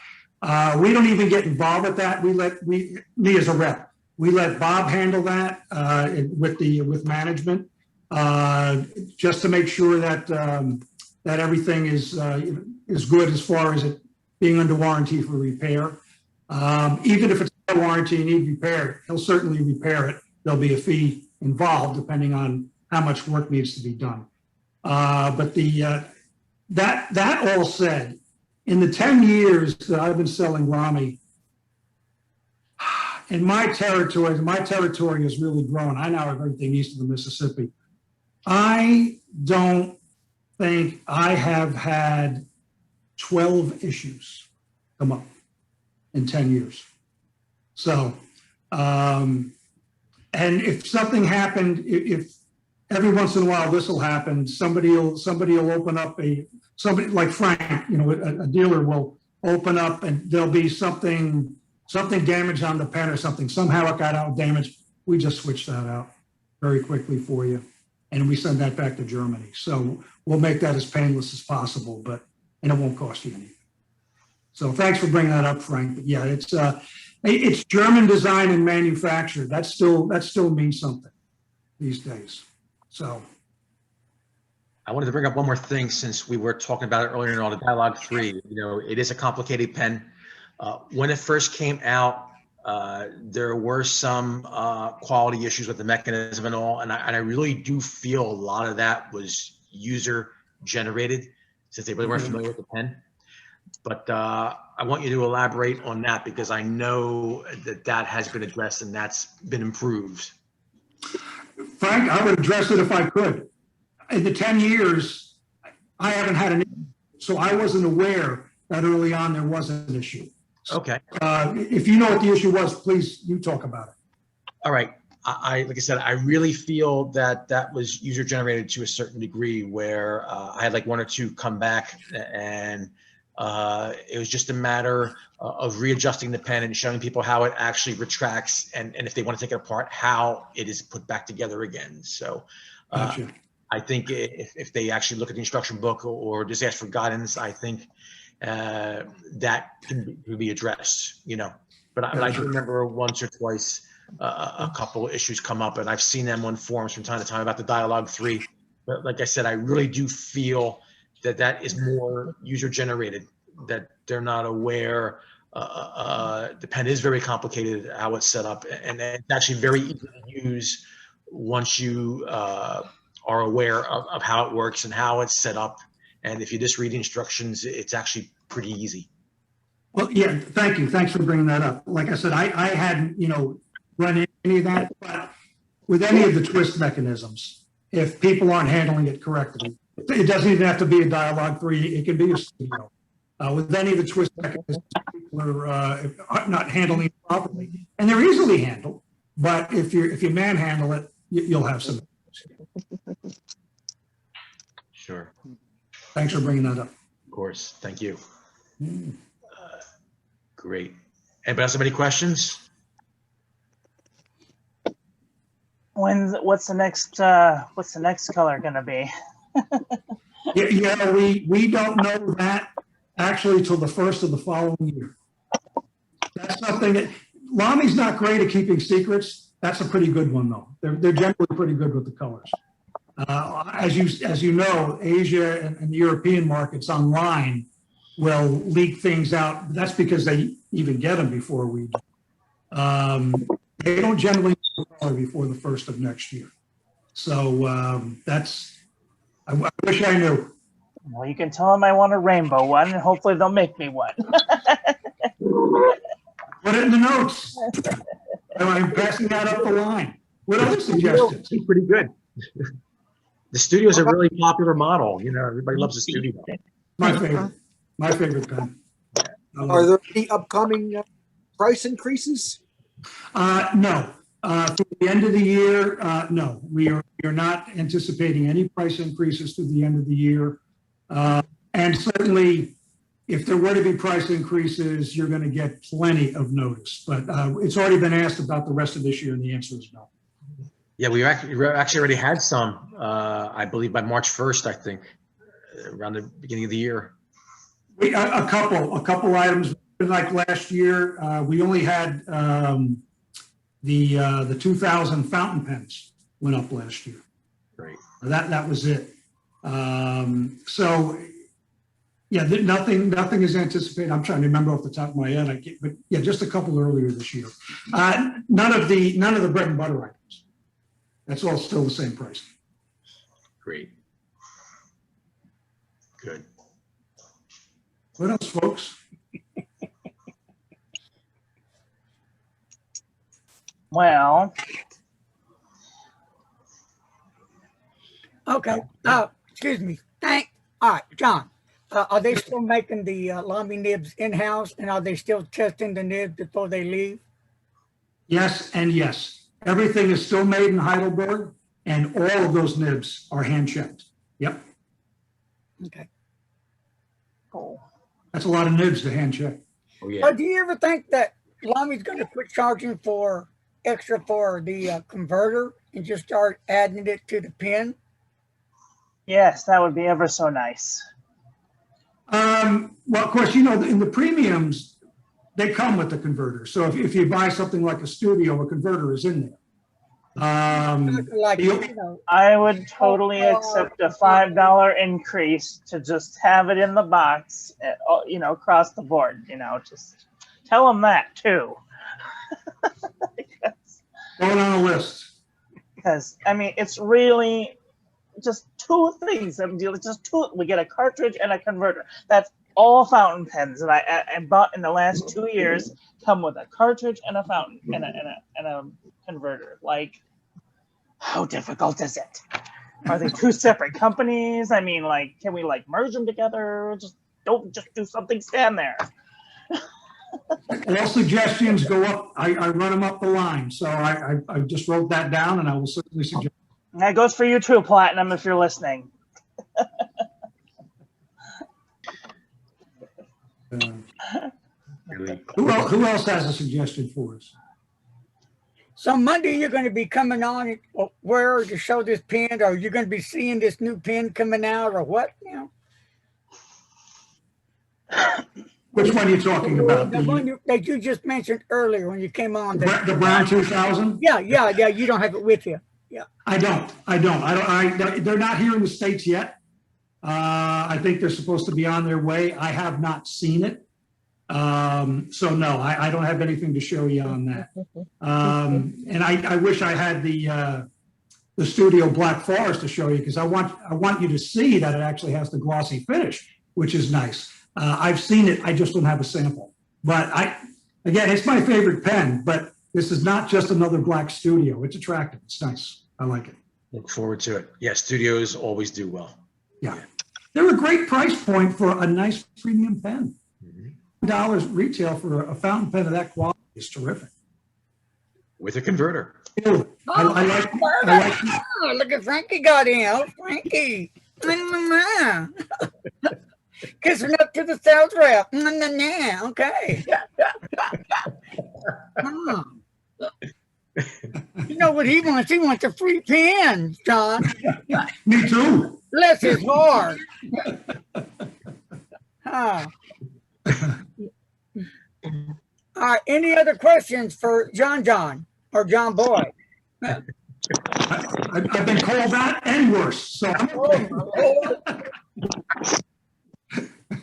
we don't even get involved with that. Me as a rep, we let Bob handle that with management, just to make sure that that everything is good as far as it being under warranty for repair. Even if it's not a warranty and need repaired, he'll certainly repair it. There'll be a fee involved depending on how much work needs to be done. But that all said, in the 10 years that I've been selling Lamy, in my territory has really grown. I now have everything east of the Mississippi. I don't think I have had 12 issues come up in 10 years. So, and if something happened, if every once in a while this will happen, somebody will open up somebody like Frank, you know, a dealer will open up and there'll be something damaged on the pen or something. Somehow it got out damaged. We just switch that out very quickly for you. And we send that back to Germany. So we'll make that as painless as possible, and it won't cost you anything. So thanks for bringing that up, Frank. But yeah, it's German design and manufactured. That still means something these days. So I wanted to bring up one more thing since we were talking about it earlier on the Dialogue 3. You know, it is a complicated pen. When it first came out, there were some quality issues with the mechanism and all, and I really do feel a lot of that was user generated since they really weren't familiar with the pen. But I want you to elaborate on that because I know that has been addressed and that's been improved. Frank, I would address it if I could. In the 10 years, I haven't had an issue, so I wasn't aware that early on there was an issue. Okay. If you know what the issue was, please, you talk about it. All right. Like I said, I really feel that was user generated to a certain degree where I had like one or two come back and it was just a matter of readjusting the pen and showing people how it actually retracts and if they want to take it apart, how it is put back together again. So Gotcha. I think if they actually look at the instruction book or just ask for guidance, I think that can be addressed, you know. But I do remember once or twice a couple issues come up, and I've seen them on forums from time to time about the Dialogue 3. But like I said, I really do feel that is more user generated, that they're not aware. The pen is very complicated, how it's set up, and it's actually very easy to use once you are aware of how it works and how it's set up. And if you just read the instructions, it's actually pretty easy. Well, yeah, thank you. Thanks for bringing that up. Like I said, I hadn't, you know, run into any of that, but with any of the twist mechanisms, if people aren't handling it correctly, it doesn't even have to be a Dialogue 3, it can be a studio. With any of the twist mechanisms, people are not handling it properly. And they're easily handled, but if you manhandle it, you'll have some. Sure. Thanks for bringing that up. Of course. Thank you. Great. Anybody else have any questions? What's the next color gonna be? Yeah, we don't know that actually till the first of the following year. That's something that Lamy's not great at keeping secrets. That's a pretty good one though. They're generally pretty good with the colors. As you know, Asia and the European markets online will leak things out. That's because they even get them before we do. They don't generally color before the first of next year. So I wish I knew. Well, you can tell them I want a rainbow one, and hopefully they'll make me one. Put it in the notes. I'm passing that up the line. What other suggestions? Pretty good. The studio is a really popular model. You know, everybody loves the studio. My favorite pen. Are there any upcoming price increases? No. Through the end of the year, no. We are not anticipating any price increases through the end of the year. And certainly, if there were to be price increases, you're going to get plenty of notice. But it's already been asked about the rest of this year, and the answer is no. Yeah, we actually already had some, I believe by March 1st, I think, around the beginning of the year. A couple items. Like last year, we only had the 2000 fountain pens went up last year. Great. That was it. So Yeah, nothing is anticipated. I'm trying to remember off the top of my head. But yeah, just a couple earlier this year. None of the bread and butter items. That's all still the same price. Great. Good. What else, folks? Well, Okay. Excuse me. All right, John. Are they still making the Lamy nibs in-house, and are they still testing the nibs before they leave? Yes and yes. Everything is still made in Heidelberg, and all of those nibs are hand checked. Yep. Okay. cool. That's a lot of nibs to hand check. Oh, yeah. Do you ever think that Lamy's going to quit charging for extra for the converter and just start adding it to the pen? Yes, that would be ever so nice. Well, of course, you know, in the premiums, they come with the converter. So if you buy something like a studio, a converter is in there. Like, you- you know, I would totally accept a $5 increase to just have it in the box, you know, across the board, you know, just tell them that too. Going on a list. Because, I mean, it's really just two things. I mean, just two. We get a cartridge and a converter. That's all fountain pens that I bought in the last 2 years come with a cartridge and a fountain and a converter. Like, how difficult is it? Are they two separate companies? I mean, like, can we like merge them together? Don't just do something, stand there. All suggestions go up. I run them up the line. So I just wrote that down, and I will certainly suggest. And that goes for you too, Platinum, if you're listening. Really. Who else has a suggestion for us? so Monday you're going to be coming on where to show this pen, or you're going to be seeing this new pen coming out, or what? You know, Which one are you talking about? the one that you just mentioned earlier when you came on. The Brown 2000? Yeah. You don't have it with you. Yeah. I don't. They're not here in the States yet. I think they're supposed to be on their way. I have not seen it. So no, I don't have anything to show you on that. And I wish I had the Studio Black Forest to show you, because I want you to see that it actually has the glossy finish, which is nice. I've seen it. I just don't have a sample. But again, it's my favorite pen, but this is not just another black Studio. It's attractive. It's nice. I like it. Look forward to it. Yeah, studios always do well. Yeah. They're a great price point for a nice premium pen. $1 retail for a fountain pen of that quality is terrific. With a converter. I like Oh, look at Frankie got in. Oh, Frankie. Kissing up to the sales rep. Okay. Oh. You know what he wants? He wants a free pen, John. Me too. Bless his heart. Oh. All right. Any other questions for John or John Boy? I've been called that and worse. So Oh, my Lord.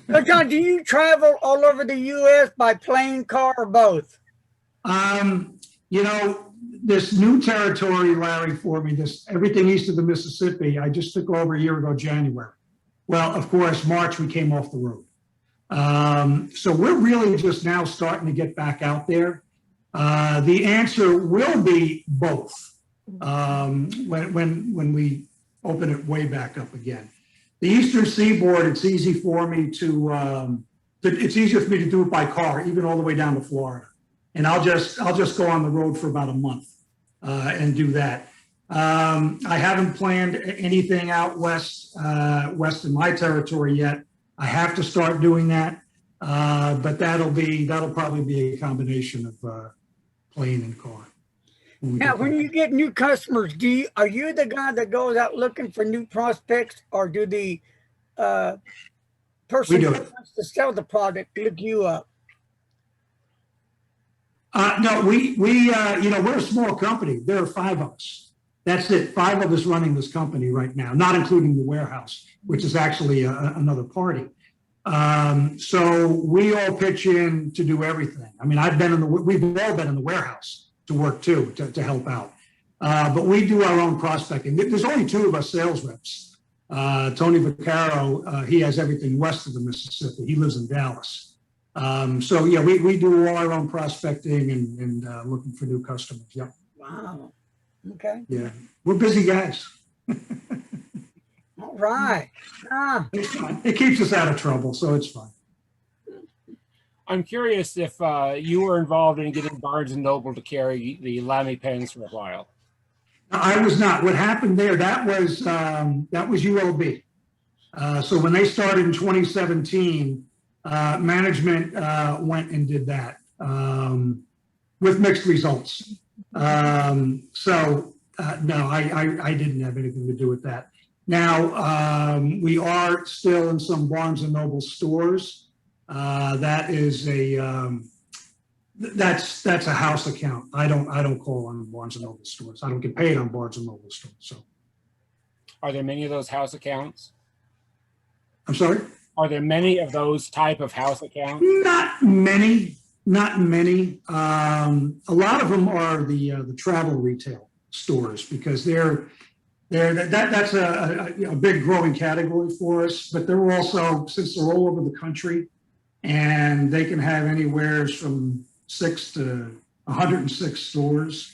So, John, do you travel all over the U.S. by plane, car, or both? you know, this new territory, Larry, for me, everything east of the Mississippi, I just took over a year ago, January. Well, of course, March, we came off the road. So we're really just now starting to get back out there. The answer will be both when we open it way back up again. The Eastern Seaboard, it's easy for me it's easier for me to do it by car, even all the way down to Florida. And I'll just go on the road for about a month and do that. I haven't planned anything out west in my territory yet. I have to start doing that, but that'll probably be a combination of plane and car. Now, when you get new customers, are you the guy that goes out looking for new prospects, or do the person who wants to sell the product look you up? No, we're a small company. There are 5 of us. That's it. 5 of us running this company right now, not including the warehouse, which is actually another party. So we all pitch in to do everything. I mean, we've all been in the warehouse to work too, to help out. But we do our own prospecting. There's only two of us sales reps. Tony Vaccaro, he has everything west of the Mississippi. He lives in Dallas. So yeah, we do all our own prospecting and looking for new customers. Yeah. Wow. Okay. Yeah. We're busy guys. All right. Ah, It's fine. It keeps us out of trouble, so it's fine. I'm curious if you were involved in getting Barnes and Noble to carry the Lamy pens for a while. I was not. What happened there? That was ULB. So when they started in 2017, management went and did that with mixed results. No, I didn't have anything to do with that. Now we are still in some Barnes and Noble stores. That is that's a house account. I don't call on Barnes and Noble stores. I don't get paid on Barnes and Noble stores. So, Are there many of those house accounts? I'm sorry. Are there many of those type of house accounts? Not many. Not many. A lot of them are the travel retail stores because that's a big growing category for us. But they're also, since they're all over the country, and they can have anywhere from 6 to 106 stores.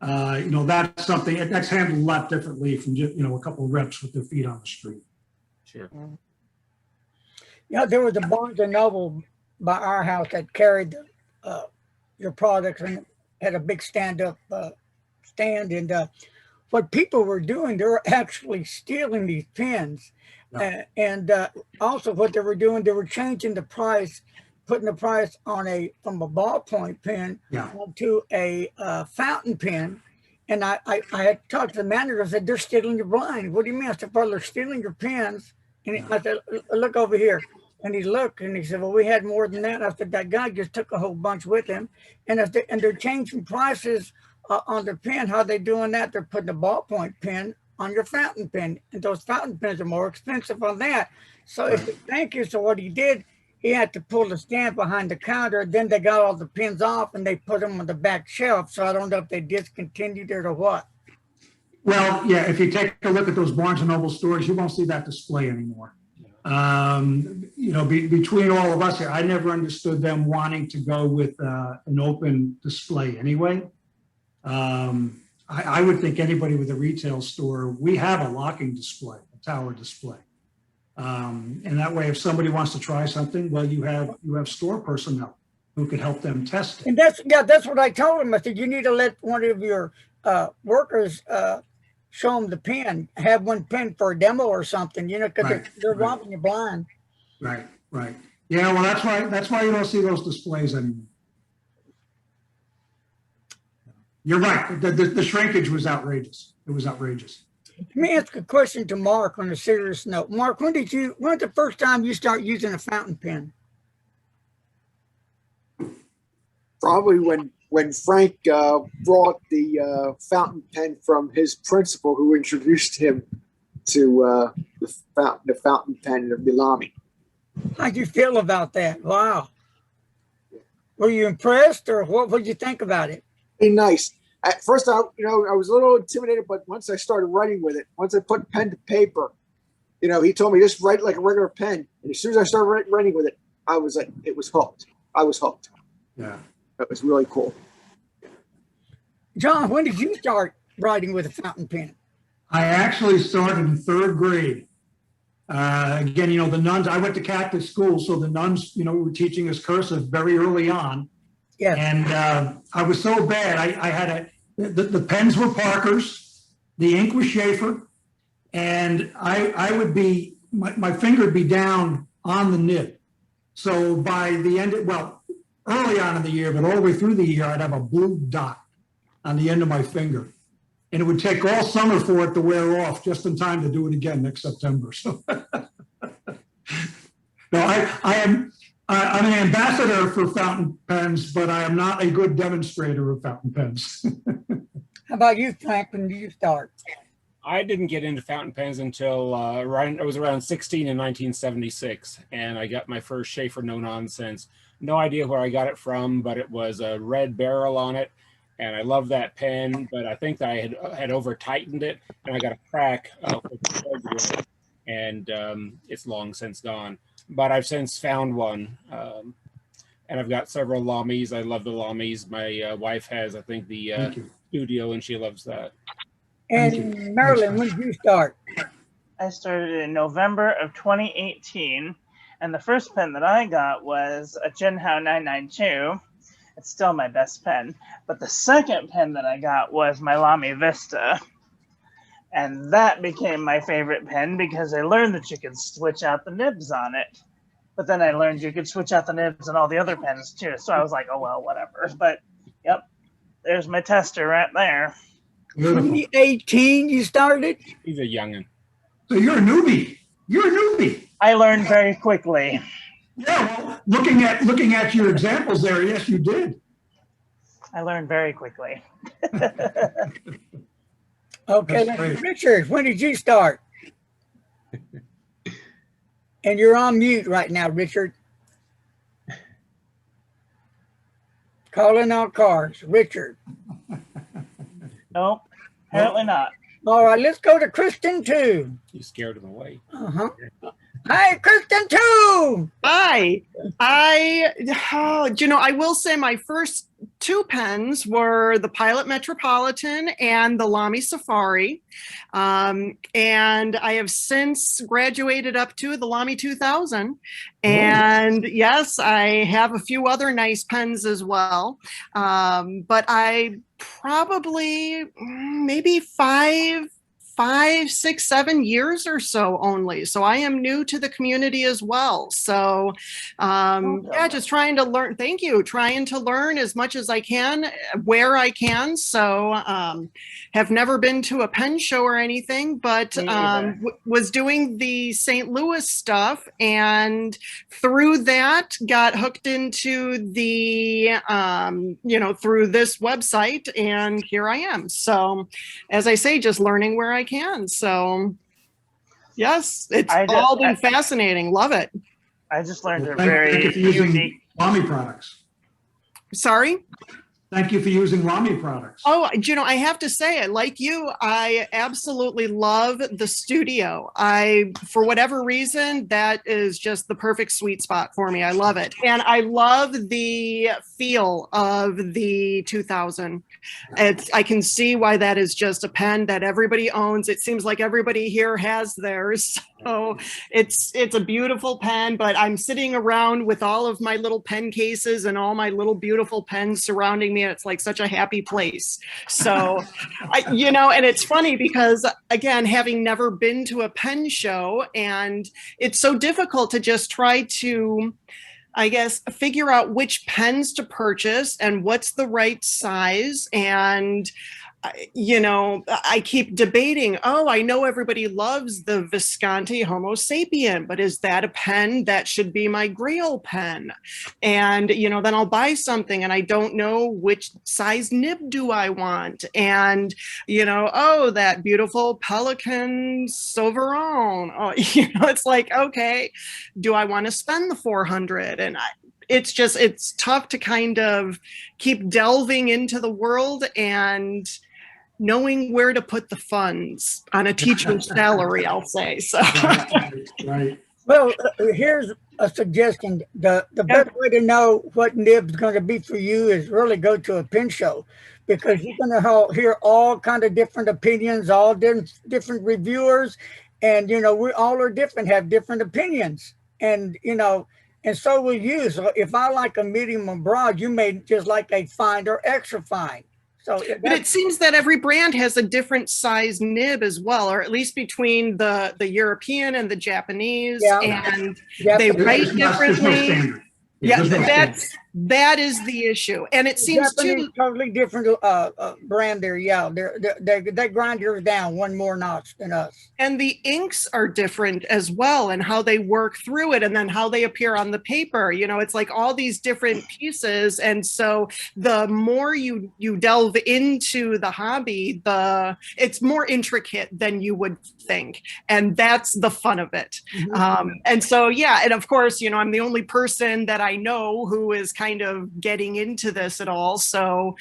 That's something that's handled a lot differently from just, a couple of reps with their feet on the street. Sure. There was a Barnes and Noble by our house that carried your products and had a big stand-up stand. And what people were doing, they were actually stealing these pens. Yeah. And also what they were doing, they were changing the price, putting the price on from a ballpoint pen to a fountain pen. And I had talked to the manager. I said, they're stealing your blind. What do you mean? I said, well, they're stealing your pens. And I said, look over here. And he looked and he said, well, we had more than that. I said, that guy just took a whole bunch with him. And they're changing prices on the pen. How they doing that? They're putting a ballpoint pen on your fountain pen. And those fountain pens are more expensive on that. So if they thank you, so what he did, he had to pull the stand behind the counter. Then they got all the pens off and they put them on the back shelf. So I don't know if they discontinued it or what. Well, yeah, if you take a look at those Barnes and Noble stores, you won't see that display anymore. Between all of us here, I never understood them wanting to go with an open display anyway. I would think anybody with a retail store, we have a locking display, a tower display. And that way, if somebody wants to try something, well, you have store personnel who could help them test it. And that's what I told him. I said, you need to let one of your workers show them the pen, have one pen for a demo or something, because they're robbing you blind. Right. Yeah, well, that's why you don't see those displays anymore. You're right. The shrinkage was outrageous. It was outrageous. Let me ask a question to Mark on a serious note. Mark, when was the first time you start using a fountain pen? Probably when Frank brought the fountain pen from his principal, who introduced him to the fountain pen of the Lamy. How'd you feel about that? Wow. Were you impressed, or what did you think about it? Very nice. At first, I was a little intimidated, but once I started writing with it, once I put pen to paper, he told me just write like a regular pen. And as soon as I started writing with it, I was like, it was hooked. I was hooked. Yeah. That was really cool. John, when did you start writing with a fountain pen? I actually started in 3rd grade. Again, the nuns, I went to Catholic school, so the nuns, were teaching us cursive very early on. Yeah. And I was so bad, I had the pens were Parker's, the ink was Schaefer, and I would be, my finger would be down on the nib. So by the end, early on in the year, but all the way through the year, I'd have a blue dot on the end of my finger. And it would take all summer for it to wear off just in time to do it again next September. So no, I'm an ambassador for fountain pens, but I am not a good demonstrator of fountain pens. How about you, Frank? When did you start? I didn't get into fountain pens until I was around 16 in 1976, and I got my first Schaefer No Nonsense. No idea where I got it from, but it was a red barrel on it, and I love that pen. But I think that I had over tightened it, and I got a crack with the thread with it, and it's long since gone. But I've since found one, and I've got several Lamys. I love the Lamys. My wife has, I think, the Thank you. studio, and she loves that. Thank you. And Marilyn, when did you start? I started in November of 2018, and the first pen that I got was a Jinhao 992. It's still my best pen. But the second pen that I got was my Lamy Vista. And that became my favorite pen because I learned that you could switch out the nibs on it. But then I learned you could switch out the nibs on all the other pens too. So I was like, oh, well, whatever. But yep, there's my tester right there. Beautiful. 2018 you started? He's a youngin'. So you're a newbie. You're a newbie. I learned very quickly. Yeah, well, looking at your examples there, yes, you did. I learned very quickly. Okay, That's then, great. Richard, when did you start? And you're on mute right now, Richard. Calling on cars, Richard. Nope, apparently not. All right, let's go to Kristen too. You scared him away. Uh-huh. Hi, Kristen too. Hi. I will say my first two pens were the Pilot Metropolitan and the Lamy Safari. And I have since graduated up to the Lamy 2000. And yes, I have a few other nice pens as well. But I probably maybe 5, 6, 7 years or so only. So I am new to the community as well. So yeah, just trying to learn. Thank you. Trying to learn as much as I can, where I can. So have never been to a pen show or anything, but was doing the St. Louis stuff. And through that, got hooked into the, through this website. And here I am. So as I say, just learning where I can. So yes, it's all been fascinating. Love it. I just learned Well, a thank very you for using unique. Lamy products. Sorry? Thank you for using Lamy products. Oh, I have to say, like you, I absolutely love the studio. For whatever reason, that is just the perfect sweet spot for me. I love it. And I love the feel of the 2000. I can see why that is just a pen that everybody owns. It seems like everybody here has theirs. So it's a beautiful pen, but I'm sitting around with all of my little pen cases and all my little beautiful pens surrounding me. It's like such a happy place. So, and it's funny because, again, having never been to a pen show, and it's so difficult to just try to, I guess, figure out which pens to purchase and what's the right size. And I keep debating, I know everybody loves the Visconti Homo Sapien, but is that a pen that should be my Grail pen? And, then I'll buy something and I don't know which size nib do I want. And, that beautiful Pelican Sauveron. It's like, okay, do I want to spend the $400? And it's tough to kind of keep delving into the world and knowing where to put the funds on a teacher's salary, I'll say. So, Right. Well, here's a suggestion. The best way to know what nib's going to be for you is really go to a pen show, because you're going to hear all kind of different opinions, all different reviewers, and we all are different, have different opinions, and and so will you. So if I like a medium or broad, you may just like a fine or extra fine. So, but it seems that every brand has a different size nib as well, or at least between the European and the Japanese, and they write differently. Yeah, That is the issue. And it seems Japanese, too, totally different brand there. Yeah, they grind yours down one more notch than us. and the inks are different as well, and how they work through it, and then how they appear on the paper. You know, it's like all these different pieces. And so the more you delve into the hobby, it's more intricate than you would think. And that's the fun of it. And so, yeah. And of course, you know, I'm the only person that I know who is kind of getting into this at all. So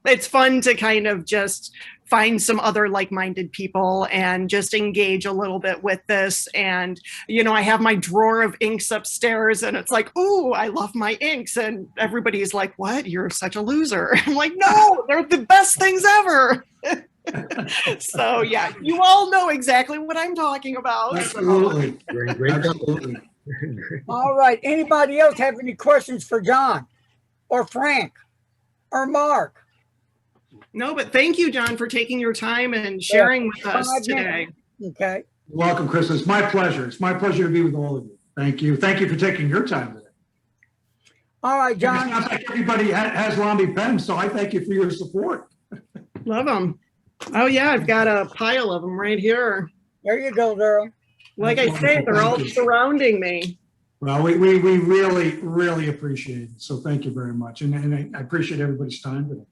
it's fun to kind of just find some other like-minded people and just engage a little bit with this. And, you know, I have my drawer of inks upstairs, and it's like, ooh, I love my inks. And everybody's like, what? You're such a loser. I'm like, no, they're the best things ever. So yeah, you all know exactly what I'm talking about. Absolutely. Great. Absolutely. All right. Anybody else have any questions for John or Frank or Mark? No, but thank you, John, for taking your time and sharing with us 5 today. minutes. Okay. You're welcome, Chris. It's my pleasure. It's my pleasure to be with all of you. Thank you. Thank you for taking your time today. All right, It John. sounds like everybody has Lamy pens, so I thank you for your support. Love them. Oh yeah, I've got a pile of them right here. There you go, girl. Like I say, they're all surrounding me. Well, we really, really appreciate it. So thank you very much. And I appreciate everybody's time today.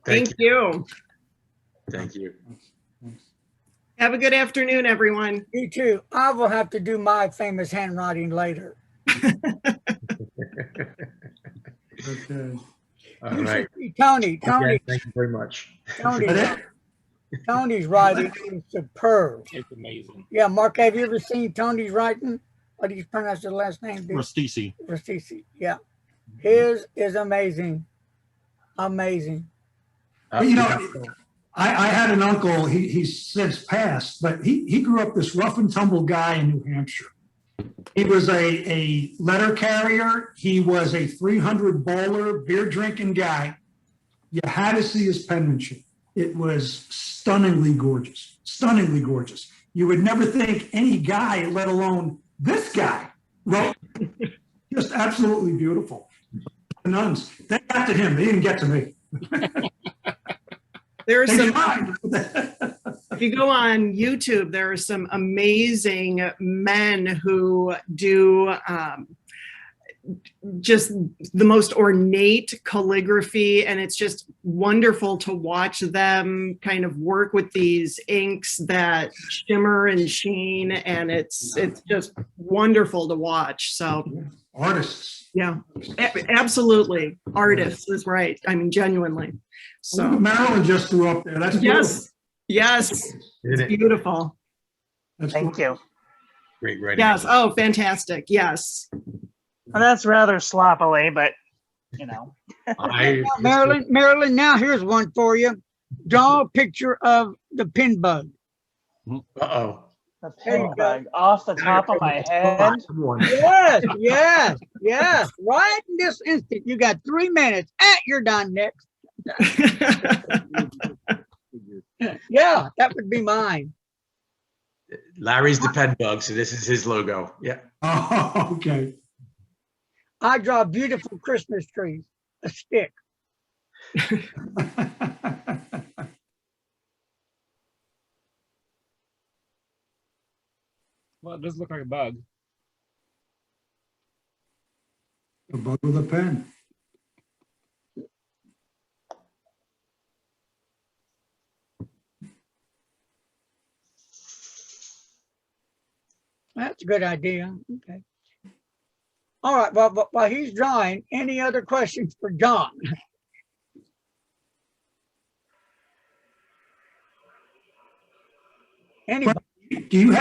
Thank you. Thank you. Have a good afternoon, everyone. You too. I will have to do my famous handwriting later. Okay. All right. Tony, Again, thank you very much. Tony's writing is superb. It's amazing. Yeah, Mark, have you ever seen Tony's writing? What do you pronounce his last name? Rastisi. Rastisi. Yeah. His is amazing. Amazing. But, you know, I had an uncle, he's since passed, but he grew up this rough and tumble guy in New Hampshire. He was a letter carrier. He was a 300 bowler, beer drinking guy. You had to see his penmanship. It was stunningly gorgeous, stunningly gorgeous. You would never think any guy, let alone this guy, wrote. Just absolutely beautiful. The nuns, they got to him. They didn't get to me. There's They some, tried. if you go on YouTube, there are some amazing men who do just the most ornate calligraphy, and it's just wonderful to watch them kind of work with these inks that shimmer and sheen, and it's just wonderful to watch. So Artists. yeah, absolutely, artists is right. I mean, genuinely. So Marilyn just threw up there. That's beautiful. yes, it's beautiful. That's Thank you. Great writing. Yes. Oh, fantastic. Yes. Well, that's rather sloppily, but you know. Marilyn, now here's one for you. Draw a picture of the pin bug. Uh-oh. The There you pin bug off the top of my head. Yes. Right in this instant. You got 3 minutes. You're done next. Yeah, that would be mine. Larry's the pen bug, so this is his logo. Yeah. Oh, okay. I draw beautiful Christmas trees. A stick. Well, it does look like a bug. A bug with a pen. That's a good idea. Okay. All right. Well, while he's drawing, any other questions for John? Anybody? Do you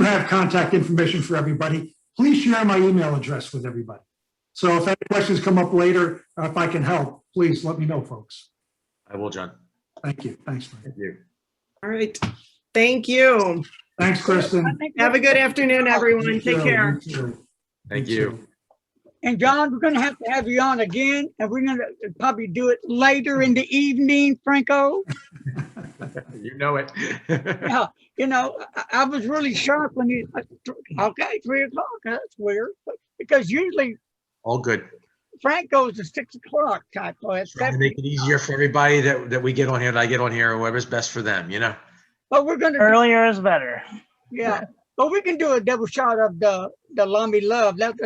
have contact information for everybody? Please share my email address with everybody. So if any questions come up later, if I can help, please let me know, folks. I will, John. Thank you. Thanks, man. Thank you. All right. Thank you. Thanks, Kristen. Have a good afternoon, everyone. Take care. You too. Thank you. And John, we're going to have you on again, and we're going to probably do it later in the evening, Franco. You know it. Yeah, you know, I was really shocked when you, okay, 3 o'clock, that's weird. Because usually All good. Frank goes to 6 o'clock type. Trying to make it easier for everybody that we get on here, that I get on here, whatever's best for them, you know? But we're gonna, Earlier is better. yeah, but we can do a double shot of the Lamy Love. That's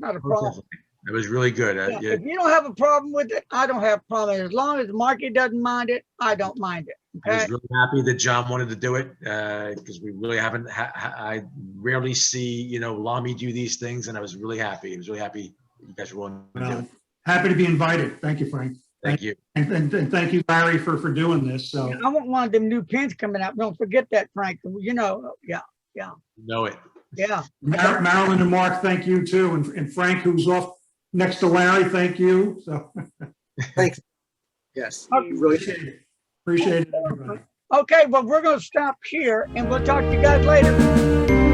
not a problem. It was really good. Yeah, if you don't have a problem with it, I don't have a problem. As long as Marky doesn't mind it, I don't mind it. I was Okay. really happy that John wanted to do it because we really haven't. I rarely see Lamy do these things, and I was really happy. I was really happy you guys were willing to do it. Happy to be invited. Thank you, Frank. Thank you. And thank you, Larry, for doing this. So I want one of them new pins coming out. Don't forget that, Frank. You know, yeah. You know it. Yeah. Marilyn and Mark, thank you too. And Frank, who's off next to Larry, thank you. So Thanks. Yes. Okay. Really. appreciate it, everybody. Okay, well, we're going to stop here and we'll talk to you guys later.